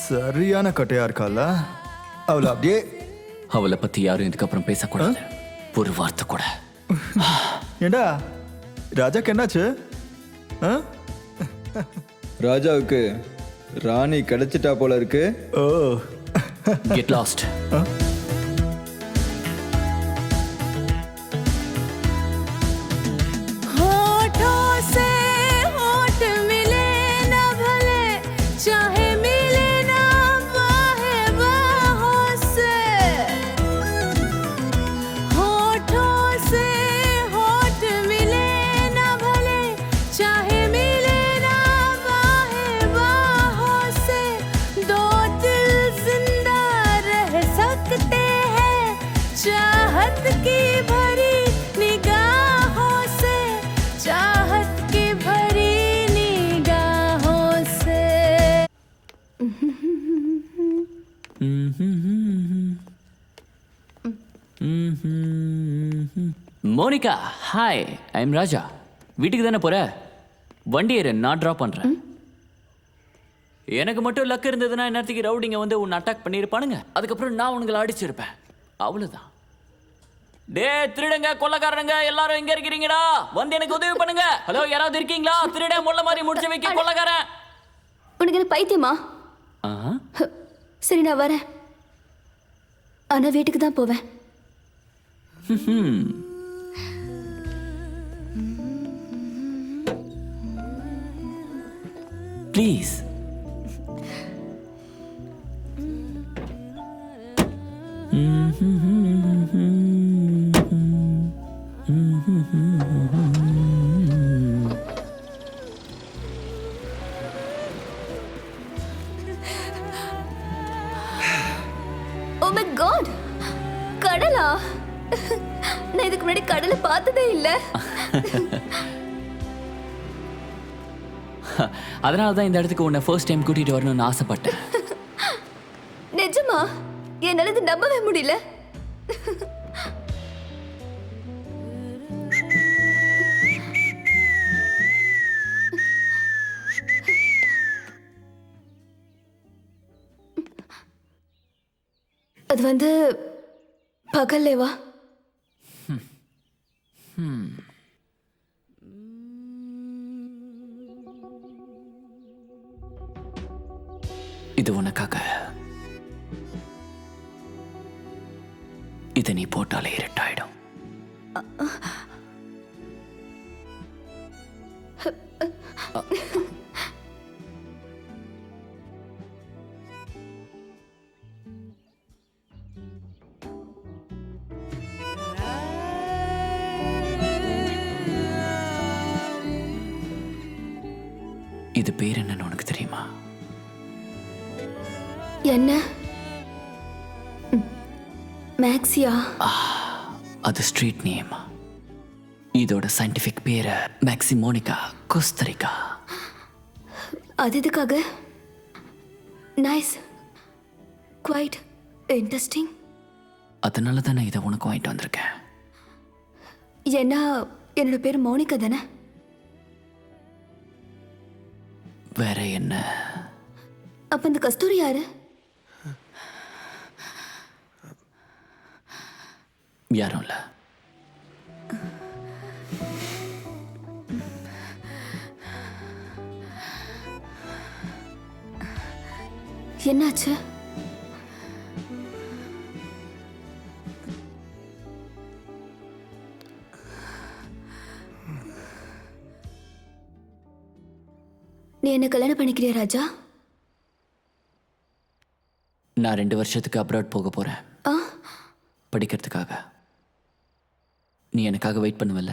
சரியான கட்டையா இருக்கால. அவளை அப்படியே அவளை பத்தி யாரும் இதுக்கப்புறம் பேசக்கூடாது, ஒரு வார்த்தை கூட. ஏண்டா ராஜாக்கு என்னாச்சு? ராஜாவுக்கு ராணி கிடைச்சிட்டா போல இருக்கு. ஓ, கெட் லாஸ்ட். होठों से होठ मिले न भले चाहे मिले ना बाहे बाहों से. होठों से होठ मिले न भले चाहे मिले ना बाहे बाहों से. दो दिल जिंदा रह सकते हैं चाहत की भरी निगाहों से. चाहत की भरी निगाहों से. மோனிகா, ஹாய், ஐ எம் ராஜா. வீட்டுக்கு தானே போற? வண்டி ஏறு, நான் ட்ராப் பண்றேன். எனக்கு மட்டும் லக் இருந்ததுன்னா நேரத்துக்கு ரவுடிங்க வந்து உன்னை அட்டாக் பண்ணியிருப்பானுங்க. அதுக்கப்புறம் நான் உங்களை அடிச்சிருப்பேன், அவ்வளவுதான். டே திருடங்க, கொள்ளக்காரங்க எல்லாரும் எங்க இருக்கிறீங்கடா? வந்து எனக்கு உதவி பண்ணுங்க. ஹலோ, யாராவது இருக்கீங்களா? திருட முள்ள மாதிரி முடிச்சு வைக்க கொள்ளக்காரன். உனக்கு என்ன பைத்தியமா? சரி நான் வரேன், ஆனா வீட்டுக்கு தான் போவேன். ப்ளீஸ். Oh my God! கடலா? நான் இதுக்கு முன்னாடி கடலை பார்த்ததே இல்ல. அதனால தான் இந்த இடத்துக்கு உன்னை ஃபர்ஸ்ட் டைம் கூட்டிட்டு வரணும்னு ஆசைப்பட்டேன். நிஜமா? என்னால இது நம்பவே முடியல. அது வந்து பகல்லேவா? இது உனக்காக. இதை நீ போட்டாலே இருட்டாயிடும். இது பேர் என்னன்னு உனக்கு தெரியுமா? என்ன? மேக்ஸியா? அது ஸ்ட்ரீட் நேம். இதோட சயின்டிஃபிக் பேரு மேக்சிமோனிகா கோஸ்டரிகா. அது எதுக்காக? Nice, quite interesting. அதனால தான் நான் இதை உனக்கு வாங்கிட்டு வந்திருக்கேன். ஏன்னா என்னோட பேர் மோனிகா தானே? வேற என்ன? அப்ப இந்த கஸ்தூரி யாரு? யாரும் இல்ல. என்னாச்சு? நீ என்ன கல்யாணம் பண்ணிக்கிறியா ராஜா? நான் 2 வருஷத்துக்கு அப்ராட் போக போறேன், படிக்கிறதுக்காக. நீ எனக்காக வெயிட் பண்ணுவல்ல?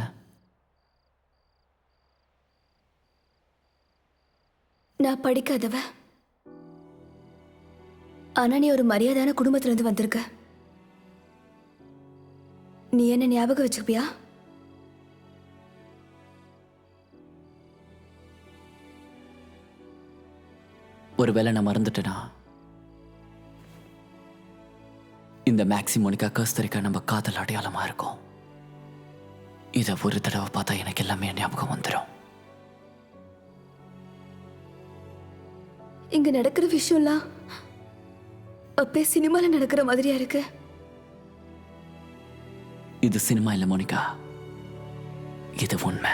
நான் படிக்காதவ, ஆனா நீ ஒரு மரியாதையான குடும்பத்துல இருந்து வந்திருக்க. நீ என்ன ஞாபகம் வச்சுப்பியா? ஒருவேளை நான் மறந்துட்டேனா, இந்த மேக்ஸி மோனிகா கஸ்தரிக்கா நம்ம காதல் அடையாளமா இருக்கும். இதை ஒரு தடவை பார்த்தா எனக்கு எல்லாமே ஞாபகம் வந்துடும். இங்க நடக்கிற விஷயம்லாம் அப்படியே சினிமால நடக்கிற மாதிரியா இருக்கு. இது சினிமா இல்ல மோனிகா, இது உண்மை.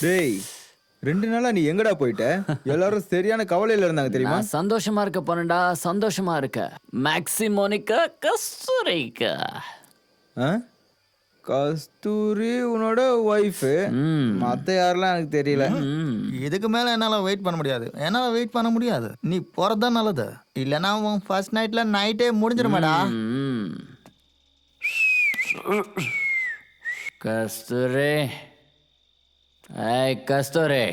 டேய் 2 நாளா நீ எங்கடா போயிட்ட? எல்லாரும் சரியான கவலையில இருந்தாங்க தெரியுமா? நான் சந்தோஷமா இருக்க போனேன்டா, சந்தோஷமா இருக்க. Maxi Monica கஸ்தூரிக்கா. கஸ்தூரி உன்னோட ஒய்ஃப், மத்த யாரெல்லாம் எனக்கு தெரியல. இதுக்கு மேல என்னால வெயிட் பண்ண முடியாது. என்னால வெயிட் பண்ண முடியாது. நீ போறதுதான் நல்லது. இல்லைன்னா உன் ஃபர்ஸ்ட் நைட்ல நைட்டே முடிஞ்சிருமாடா. கஸ்தூரி, ஏய் கஸ்தூரி,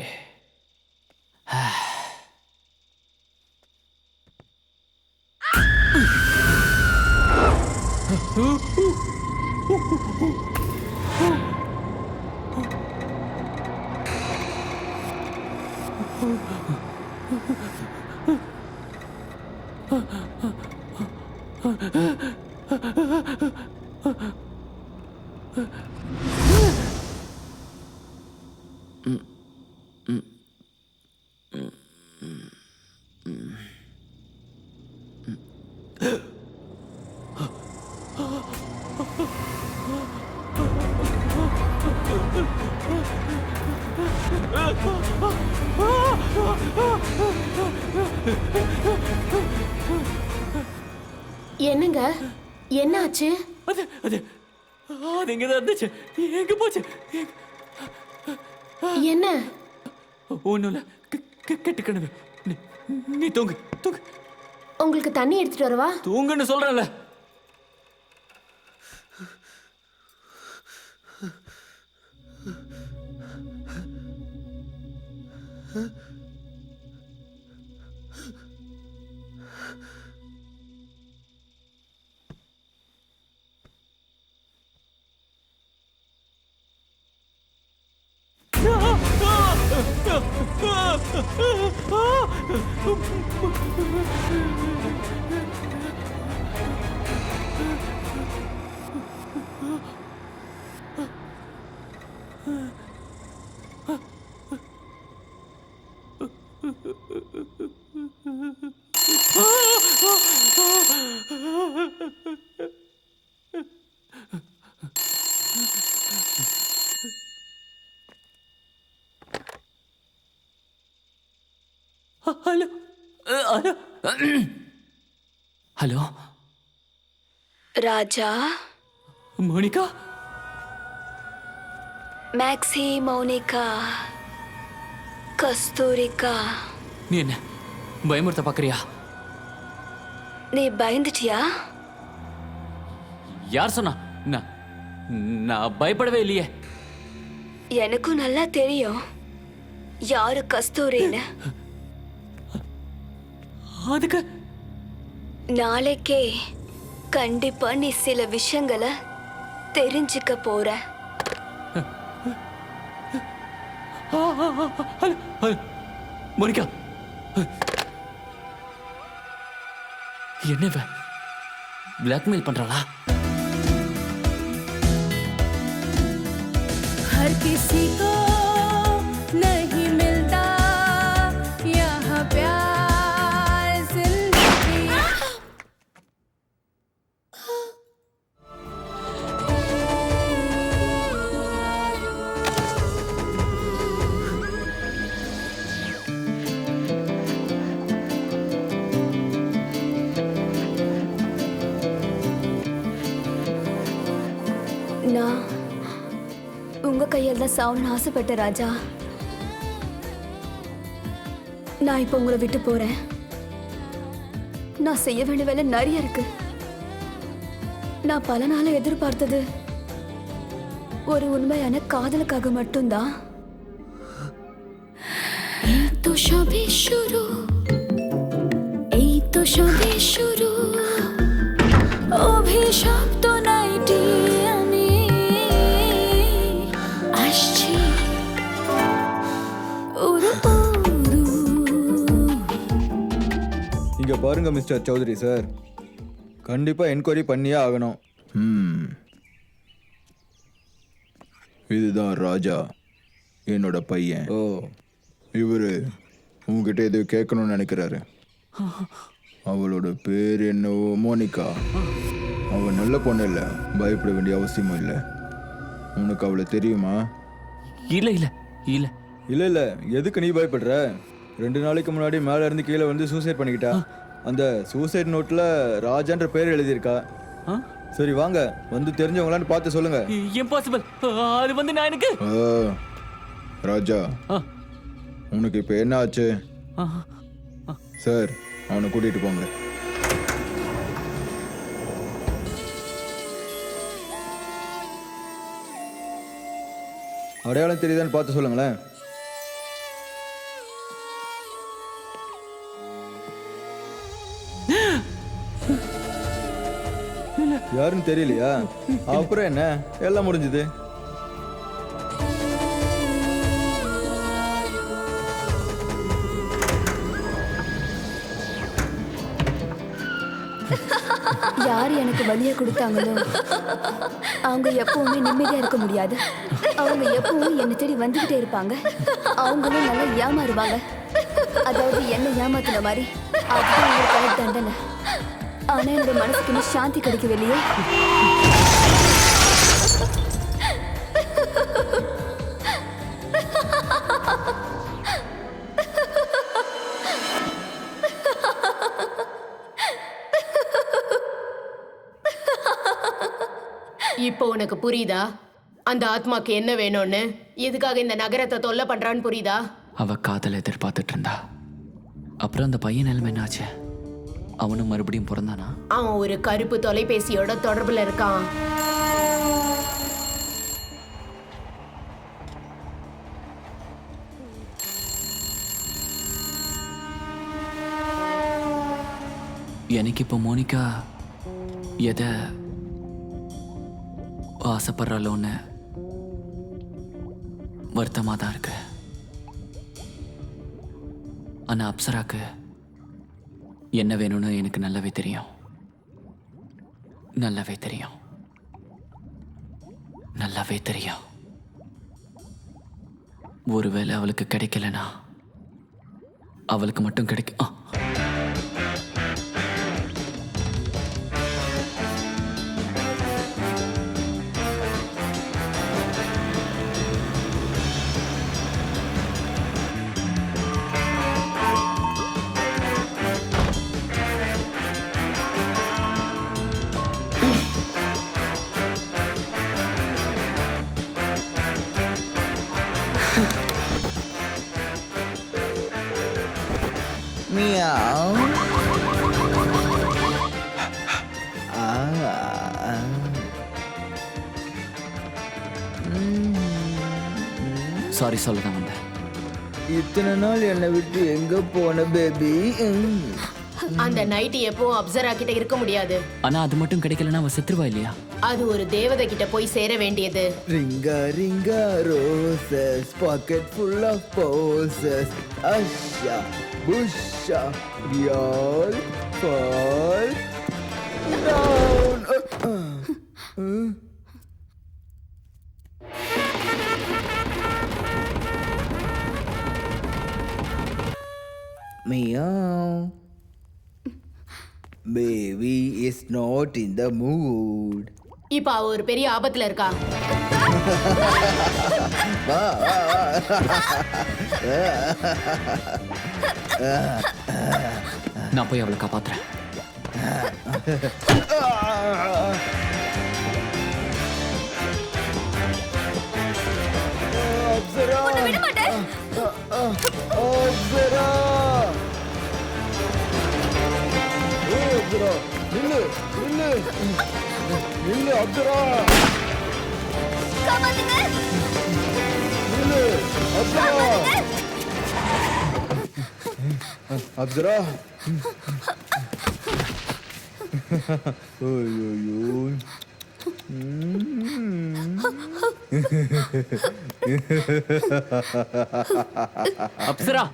என்னங்க, என்னாச்சு? அது இங்கதான் இருந்துச்சு. எங்க போச்சு? என்ன? ஒண்ணும் இல்ல, கெட்டு கனவு. நீ தூங்கு தூங்கு. உங்களுக்கு தண்ணி எடுத்துட்டு வரவா? தூங்குன்னு சொல்றேன்ல. ஹலோ ஹலோ ராஜா, மோனிகா, மேக்ஸி மோனிகா கஸ்தூரிக்கா. நீ என்ன பயமுறுத்த பாக்குறியா? நீ பயந்துட்டியா? யார் சொன்னா? நான் பயப்படவே இல்லையே. எனக்கும் நல்லா தெரியும் யாரு கஸ்தூரின்னு. அதுக்கு நாளைக்கே கண்டிப்பா நீ சில விஷயங்களை தெரிஞ்சுக்க போற. மோனிகா, என்ன பிளாக்மெயில் பண்றாளா? हर किसी को नहीं मिलता यहाँ प्यार जिंदगी. நான் உங்க கையால் தான் சாவணும்னு ஆசைப்பட்ட ராஜா. நான் இப்ப உங்களை விட்டு போறேன். நான் செய்ய வேண்டிய வேலை நிறைய இருக்கு. நான் பல நாள எதிர்பார்த்தது ஒரு உண்மையான காதலுக்காக மட்டும்தான். এই তো সবে শুরু, এই তো সবে শুরু, অভিশপ্ত নাইটি আমি আসছি উড়ু উড়ু। இங்க பாருங்க மிஸ்டர் சௌத்ரி சார், கண்டிப்பா என்கொயரி பண்ணியே ஆகணும். இதுதான் ராஜா, என்னோட பையன். ஓ, இவரு உங்ககிட்ட எது கேட்கணும்னு நினைக்கிறாரு. அவளோட பேர் என்னவோ மோனிகா. அவ நல்ல பொண்ணு இல்லை, பயப்பட வேண்டிய அவசியமும் இல்லை. உனக்கு அவளை தெரியுமா? இல்ல இல்ல இல்ல இல்ல இல்ல, எதுக்கு நீ பயப்படுற? 2 நாளைக்கு முன்னாடி மேல இருந்து கீழே வந்து சூசைட் பண்ணிக்கிட்டா. அந்த சூசைட் நோட்ல ராஜான்ற பேர் எழுதியிருக்கா. சரி வாங்க, வந்து தெரிஞ்சவங்களான்னு பார்த்து சொல்லுங்க. இம்பாசிபிள். அது வந்து நான் எனக்கு ராஜா, உனக்கு இப்போ என்ன ஆச்சு? சார், அவனை கூட்டிட்டு போங்க. அடையாளம் தெரியுதான்னு பார்த்து சொல்லுங்களேன். யாருன்னு தெரியலையா? அப்புறம் என்ன, எல்லாம் முடிஞ்சது. யார் எனக்கு வலியை கொடுத்தாங்களோ அவங்க எப்பவுமே நிம்மதியா இருக்க முடியாது. அவங்க எப்பவும் என்னை தேடி வந்துகிட்டே இருப்பாங்க. அவங்களும் நல்லா ஏமாறுவாங்க. அதாவது என்ன ஏமாத்துன மாதிரி. அதுதான் அவங்களுக்கான தண்டனை. ஆனா என்னோட மனசுக்கு இன்னும் சாந்தி கிடைக்கவில்லையே. இப்போ உனக்கு புரியுதா அந்த ஆத்மாக்கு என்ன வேணும்னு? எதுக்காக இந்த நகரத்தை தொல்லை பண்றான்னு புரியுதா? அவ காதலை எதிர்பார்த்துட்டு இருந்தா. அப்புறம் அந்த பையன் நிலைமை என்னாச்சு? அவனும் மறுபடியும் பிறந்தானா? அவன் ஒரு கருப்பு தொலைபேசியோட தொடர்புல இருக்கான். எனக்கு இப்போ மோனிகா எதை ஆசைப்படுறாளோன்னு வருத்தமாக தான் இருக்கு. ஆனால் அப்சராக்கு என்ன வேணும்னு எனக்கு நல்லாவே தெரியும். நல்லாவே தெரியும். நல்லாவே தெரியும். ஒருவேளை அவளுக்கு கிடைக்கலனா அவளுக்கு மட்டும் கிடைக்கும். சாரி சொல்ல தான் வந்தேன். இத்தனை நாள் என்னை விட்டு எங்க போன பேபி? அந்த நைட் எப்பவும் அப்சரா கிட்ட இருக்க முடியாது. ஆனா அது மட்டும் கிடைக்கலன்னா அவ செத்துருவா இல்லையா? அது ஒரு தேவதை கிட்ட போய் சேர வேண்டியது. Ringa ringa roses, pocket full of posies, husha busha we all fall down. Meow. Baby is not in the mood. இப்ப அவ ஒரு பெரிய ஆபத்துல இருக்கா. நான் போய் அவளை காப்பாத்துறேன். விட மாட்டேன். நில்லு நில்லு நில்லு அப்சரா, காப்பாத்துங்க. நில்லு அப்சரா. அப்சரா ஐயோ அப்சரா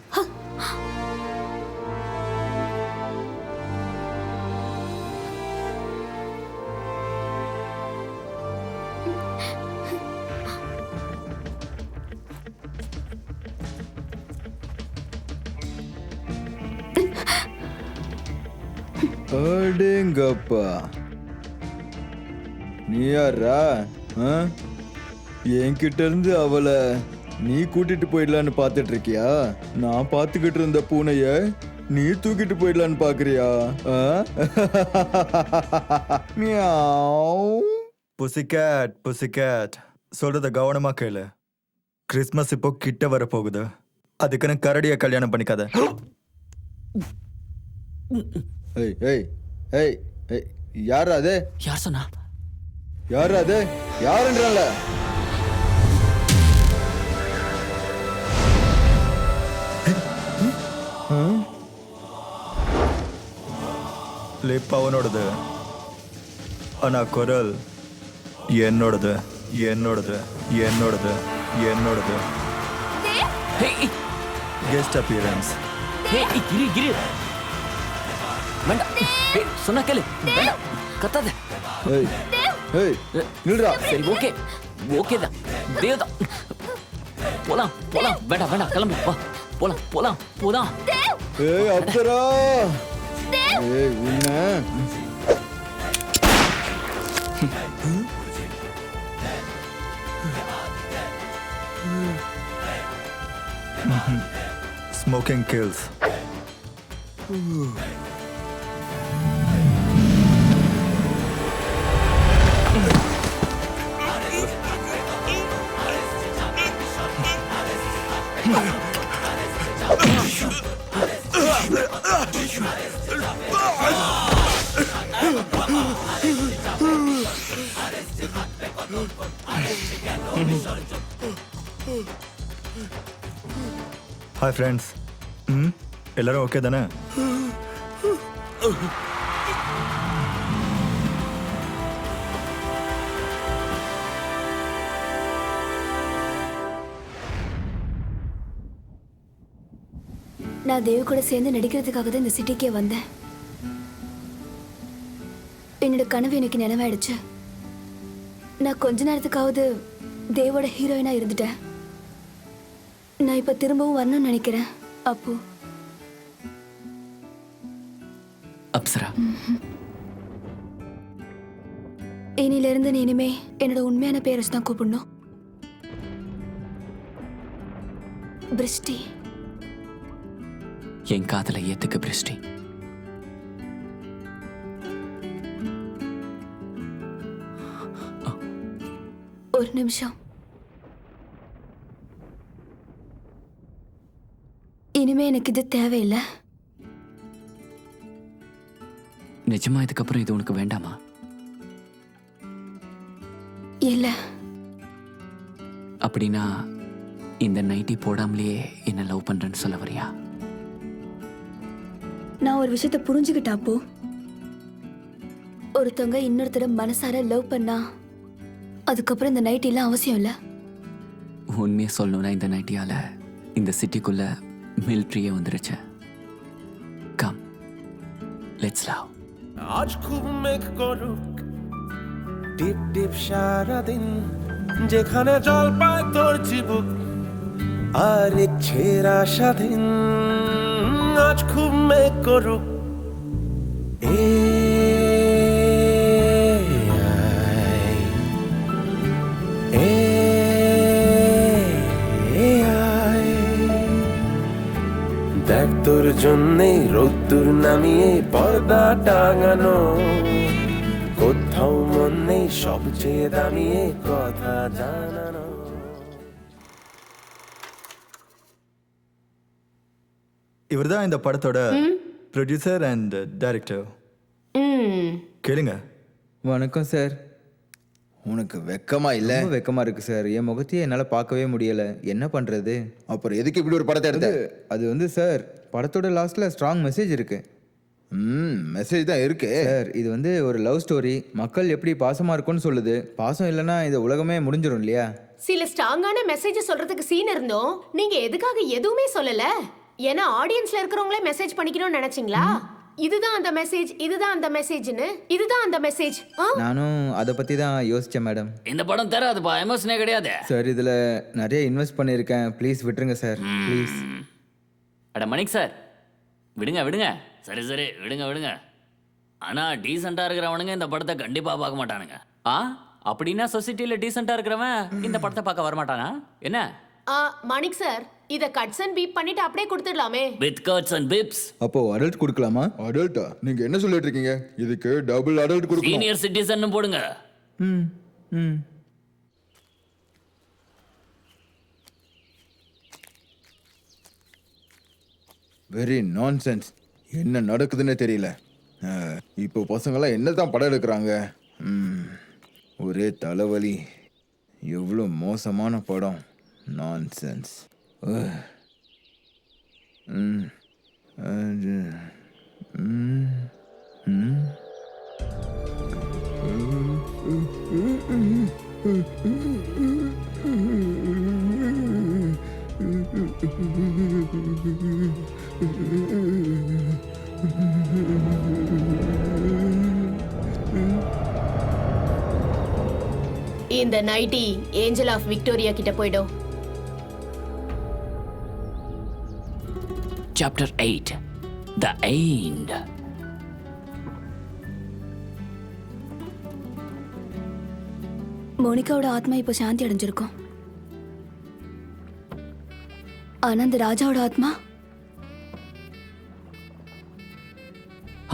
அடேங்கப்பா நீ யாரா என்கிட்ட இருந்து அவளை நீ கூட்டிட்டு போயிடலான்னு பார்த்துட்டு இருக்கியா? நான் பார்த்துக்கிட்டு இருந்த பூனைய நீ தூக்கிட்டு போயிடலான்னு பாக்குறியா? புசிகேட் புசிகேட் சொல்றத கவனமா கேளு. கிறிஸ்மஸ் இப்போ கிட்ட வர போகுது. அதுக்குன்னு கரடிய கல்யாணம் பண்ணிக்காத. ஏய் ஏய் ஏய் ஏய் யாரா அது? யார் சொன்னா? யாரா அது? யாருன்றால? லிப் அவனோடது, ஆனா குரல் என்னோடது என்னோடது என்னோடது என்னோடது. Guest appearance. கிரி கிரி வேண்டாம், சொன்னா கேளு, வேண்டாம் கத்தாத. ஏய் ஏய் நில்றா. சரி ஓகே ஓகே தான், தேவதான். போலாம் போலாம், வேண்டாம் வேண்டாம் கிளம்பு, வா போலாம் போலாம் போலாம். ஏய் அப்சரா, ஏய் உன்ன Smoking kills. Hi friends. எல்லாரும் ஓகே தானே? நான் தேவ் கூட சேர்ந்து நடிக்கிறதுக்காக தான் இந்த சிட்டிக்கே வந்தேன். என்னோட கனவு எனக்கு நினைவாயிடுச்சு. நான் கொஞ்ச நேரத்துக்காவது தேவோட ஹீரோயினா இருந்துட்டேன். நான் இப்ப திரும்பவும் வரணும்னு நினைக்கிறேன். அப்போ அப்சரா, இனில இருந்து நீ இனிமே என்னோட உண்மையான பேரை தான் கூப்பிடணும். பிரிஸ்டி. என் காதலை ஏத்துக்க பிரிஸ்டி. ஒரு நிமிஷம். இனிமே எனக்கு இது தேவையில்லை. நிஜமா இதுக்கப்புறம் இது உனக்கு வேண்டாமா? இல்ல. அப்படின்னா இந்த நைட்டி போடாமலேயே என்ன லவ் பண்றேன்னு சொல்ல வரியா? நான் ஒரு விஷயத்தை புரிஞ்சுக்கிட்டா அப்போ, ஒருத்தவங்க இன்னொருத்தர மனசார லவ் பண்ணா அதுக்கப்புறம் இந்த நைட் எல்லாம் அவசியம் இல்ல. உண்மையை சொல்லணும்னா இந்த நைட்டியால இந்த சிட்டிக்குள்ள மிலிட்ரியே வந்துருச்சு. Come let's love. আজ খুব মেঘ করুক টিপ টিপ সারাদিন, যেখানে জল পায় তোর চিবুক আর ইচ্ছের স্বাধীন। আজ খুব মেঘ করুক দেখ তোর জন্যে রোদ্দুর নামিয়ে পর্দা টাঙানো, কোথাও মন নেই সবচেয়ে দামিয়ে কথা জানানো। இவர்தான் இந்த படத்தோட ப்ரொடியூசர் அண்ட் டைரக்டர். கேளுங்க. வணக்கம் சார். உனக்கு வெக்கமா இல்ல? ரொம்ப வெக்கமா இருக்கு சார். என் முகத்தையே என்னால பார்க்கவே முடியல. என்ன பண்றது? அப்புறம் எதுக்கு இப்படி ஒரு படத்தை எடுத்த? அது வந்து சார், படத்தோட லாஸ்ட்டில் ஸ்ட்ராங் மெசேஜ் இருக்குது. மெசேஜ் தான் இருக்கு சார். இது வந்து ஒரு லவ் ஸ்டோரி. மக்கள் எப்படி பாசமாக இருக்கும்னு சொல்லுது. பாசம் இல்லைன்னா இந்த உலகமே முடிஞ்சிடும் இல்லையா? சில ஸ்ட்ராங்கான மெசேஜ் சொல்றதுக்கு சீன் இருந்தோம். நீங்க எதுக்காக எதுவுமே சொல்லல? ஏன்னா ஆடியன்ஸ்ல இருக்கிறவங்களே மெசேஜ் பண்ணிக்கணும்னு நினைச்சீங்களா? இதுதான் அந்த மெசேஜ், இதுதான் அந்த மெசேஜ்னு, இதுதான் அந்த மெசேஜ். நானும் அதை பற்றி தான் யோசித்தேன் மேடம். இந்த படம் தராதுப்பா, எமோஷனே கிடையாது. சார் இதில் நிறைய இன்வெஸ்ட் பண்ணியிருக்கேன். ப்ளீஸ் விட்டுருங்க சார், ப்ளீஸ். அட மணிக் சார், விடுங்க விடுங்க. சரி சரி விடுங்க விடுங்க. ஆனால் டீசெண்டாக இருக்கிறவனுங்க இந்த படத்தை கண்டிப்பாக பார்க்க மாட்டானுங்க. அப்படின்னா சொசைட்டியில் டீசெண்டாக இருக்கிறவன் இந்த படத்தை பார்க்க வரமாட்டானா என்ன? மணிக் சார், இத கட்ஸ் அண்ட் பீப் பண்ணிட்டு அப்படியே கொடுத்துடலாமே. With cuts and beeps. அப்போ அடல்ட் கொடுக்கலாமா? அடல்ட்டா? நீங்க என்ன சொல்லிட்டு இருக்கீங்க? இதுக்கு டபுள் அடல்ட் கொடுக்கணும். சீனியர் சிட்டிசன் போடுங்க. Very nonsense. என்ன நடக்குதுன்னே தெரியல. இப்போ பசங்களாம் என்ன தான் படம் எடுக்கிறாங்க? ஒரே தலைவலி. எவ்வளோ மோசமான படம். நான்சென்ஸ். இந்த நைட்டி ஏஞ்சல் ஆஃப் விக்டோரியா கிட்ட போய்டும். Chapter 8 The End. மோனிகாவோட ஆத்மா இப்போ சாந்தி அடைஞ்சிருக்கும். ஆனா அந்த ராஜாவோட ஆத்மா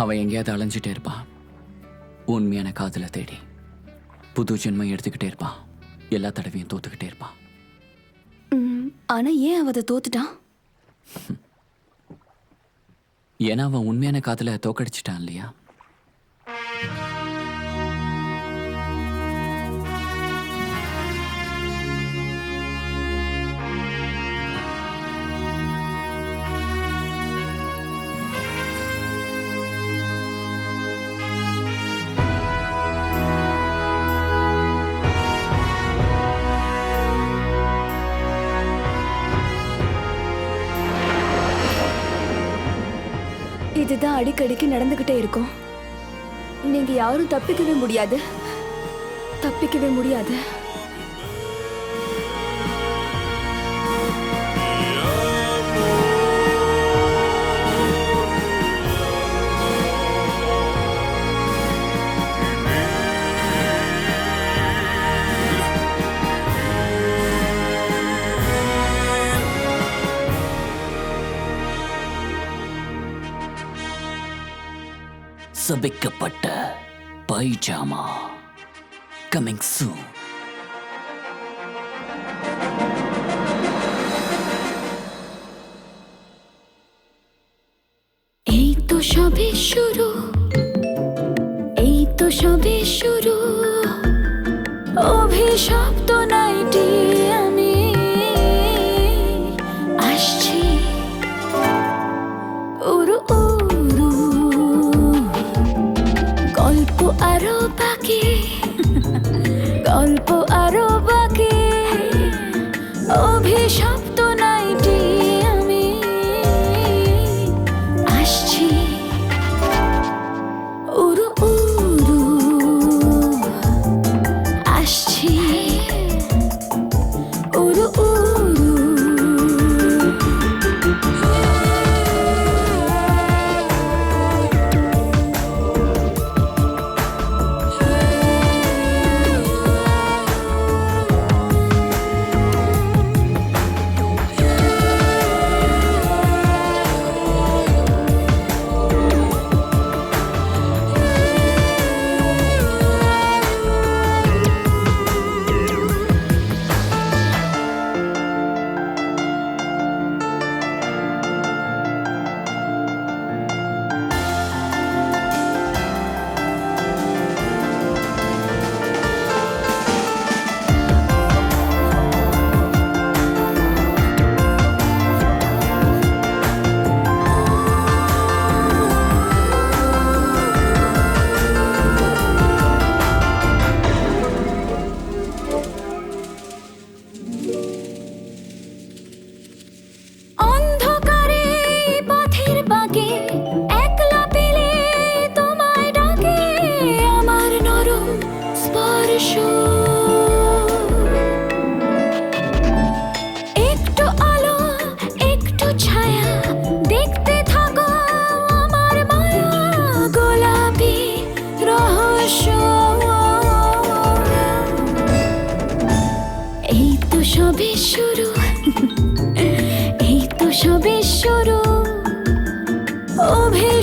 அவன் எங்கேயாவது அலைஞ்சிட்டே இருப்பான். உண்மையான காதலை தேடி புது ஜென்மம் எடுத்துக்கிட்டே இருப்பான். எல்லா தடவையும் தோத்துக்கிட்டே இருப்பான். ஆனா ஏன் அவ அதை தோத்துட்டான்? ஏன்னா அவன் உண்மையான காதலை தோக்கடிச்சிட்டான் இல்லையா? இதுதான் அடிக்கடிக்கு நடந்துகிட்டே இருக்கும். நீங்க யாரும் தப்பிக்கவே முடியாது, தப்பிக்கவே முடியாது. சபிக்கப்பட்ட பைஜாமா coming soon. এই তো সবে শুরু, এই তো সবে শুরু, অভিশপ্ত নাইটি আমি আসছি উরু উরু, গল্প আরো বাকি, গল্প আরো বাকি, অভিশপ্ত নাইটি আমি আসছি উরু উরু।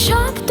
শব্দ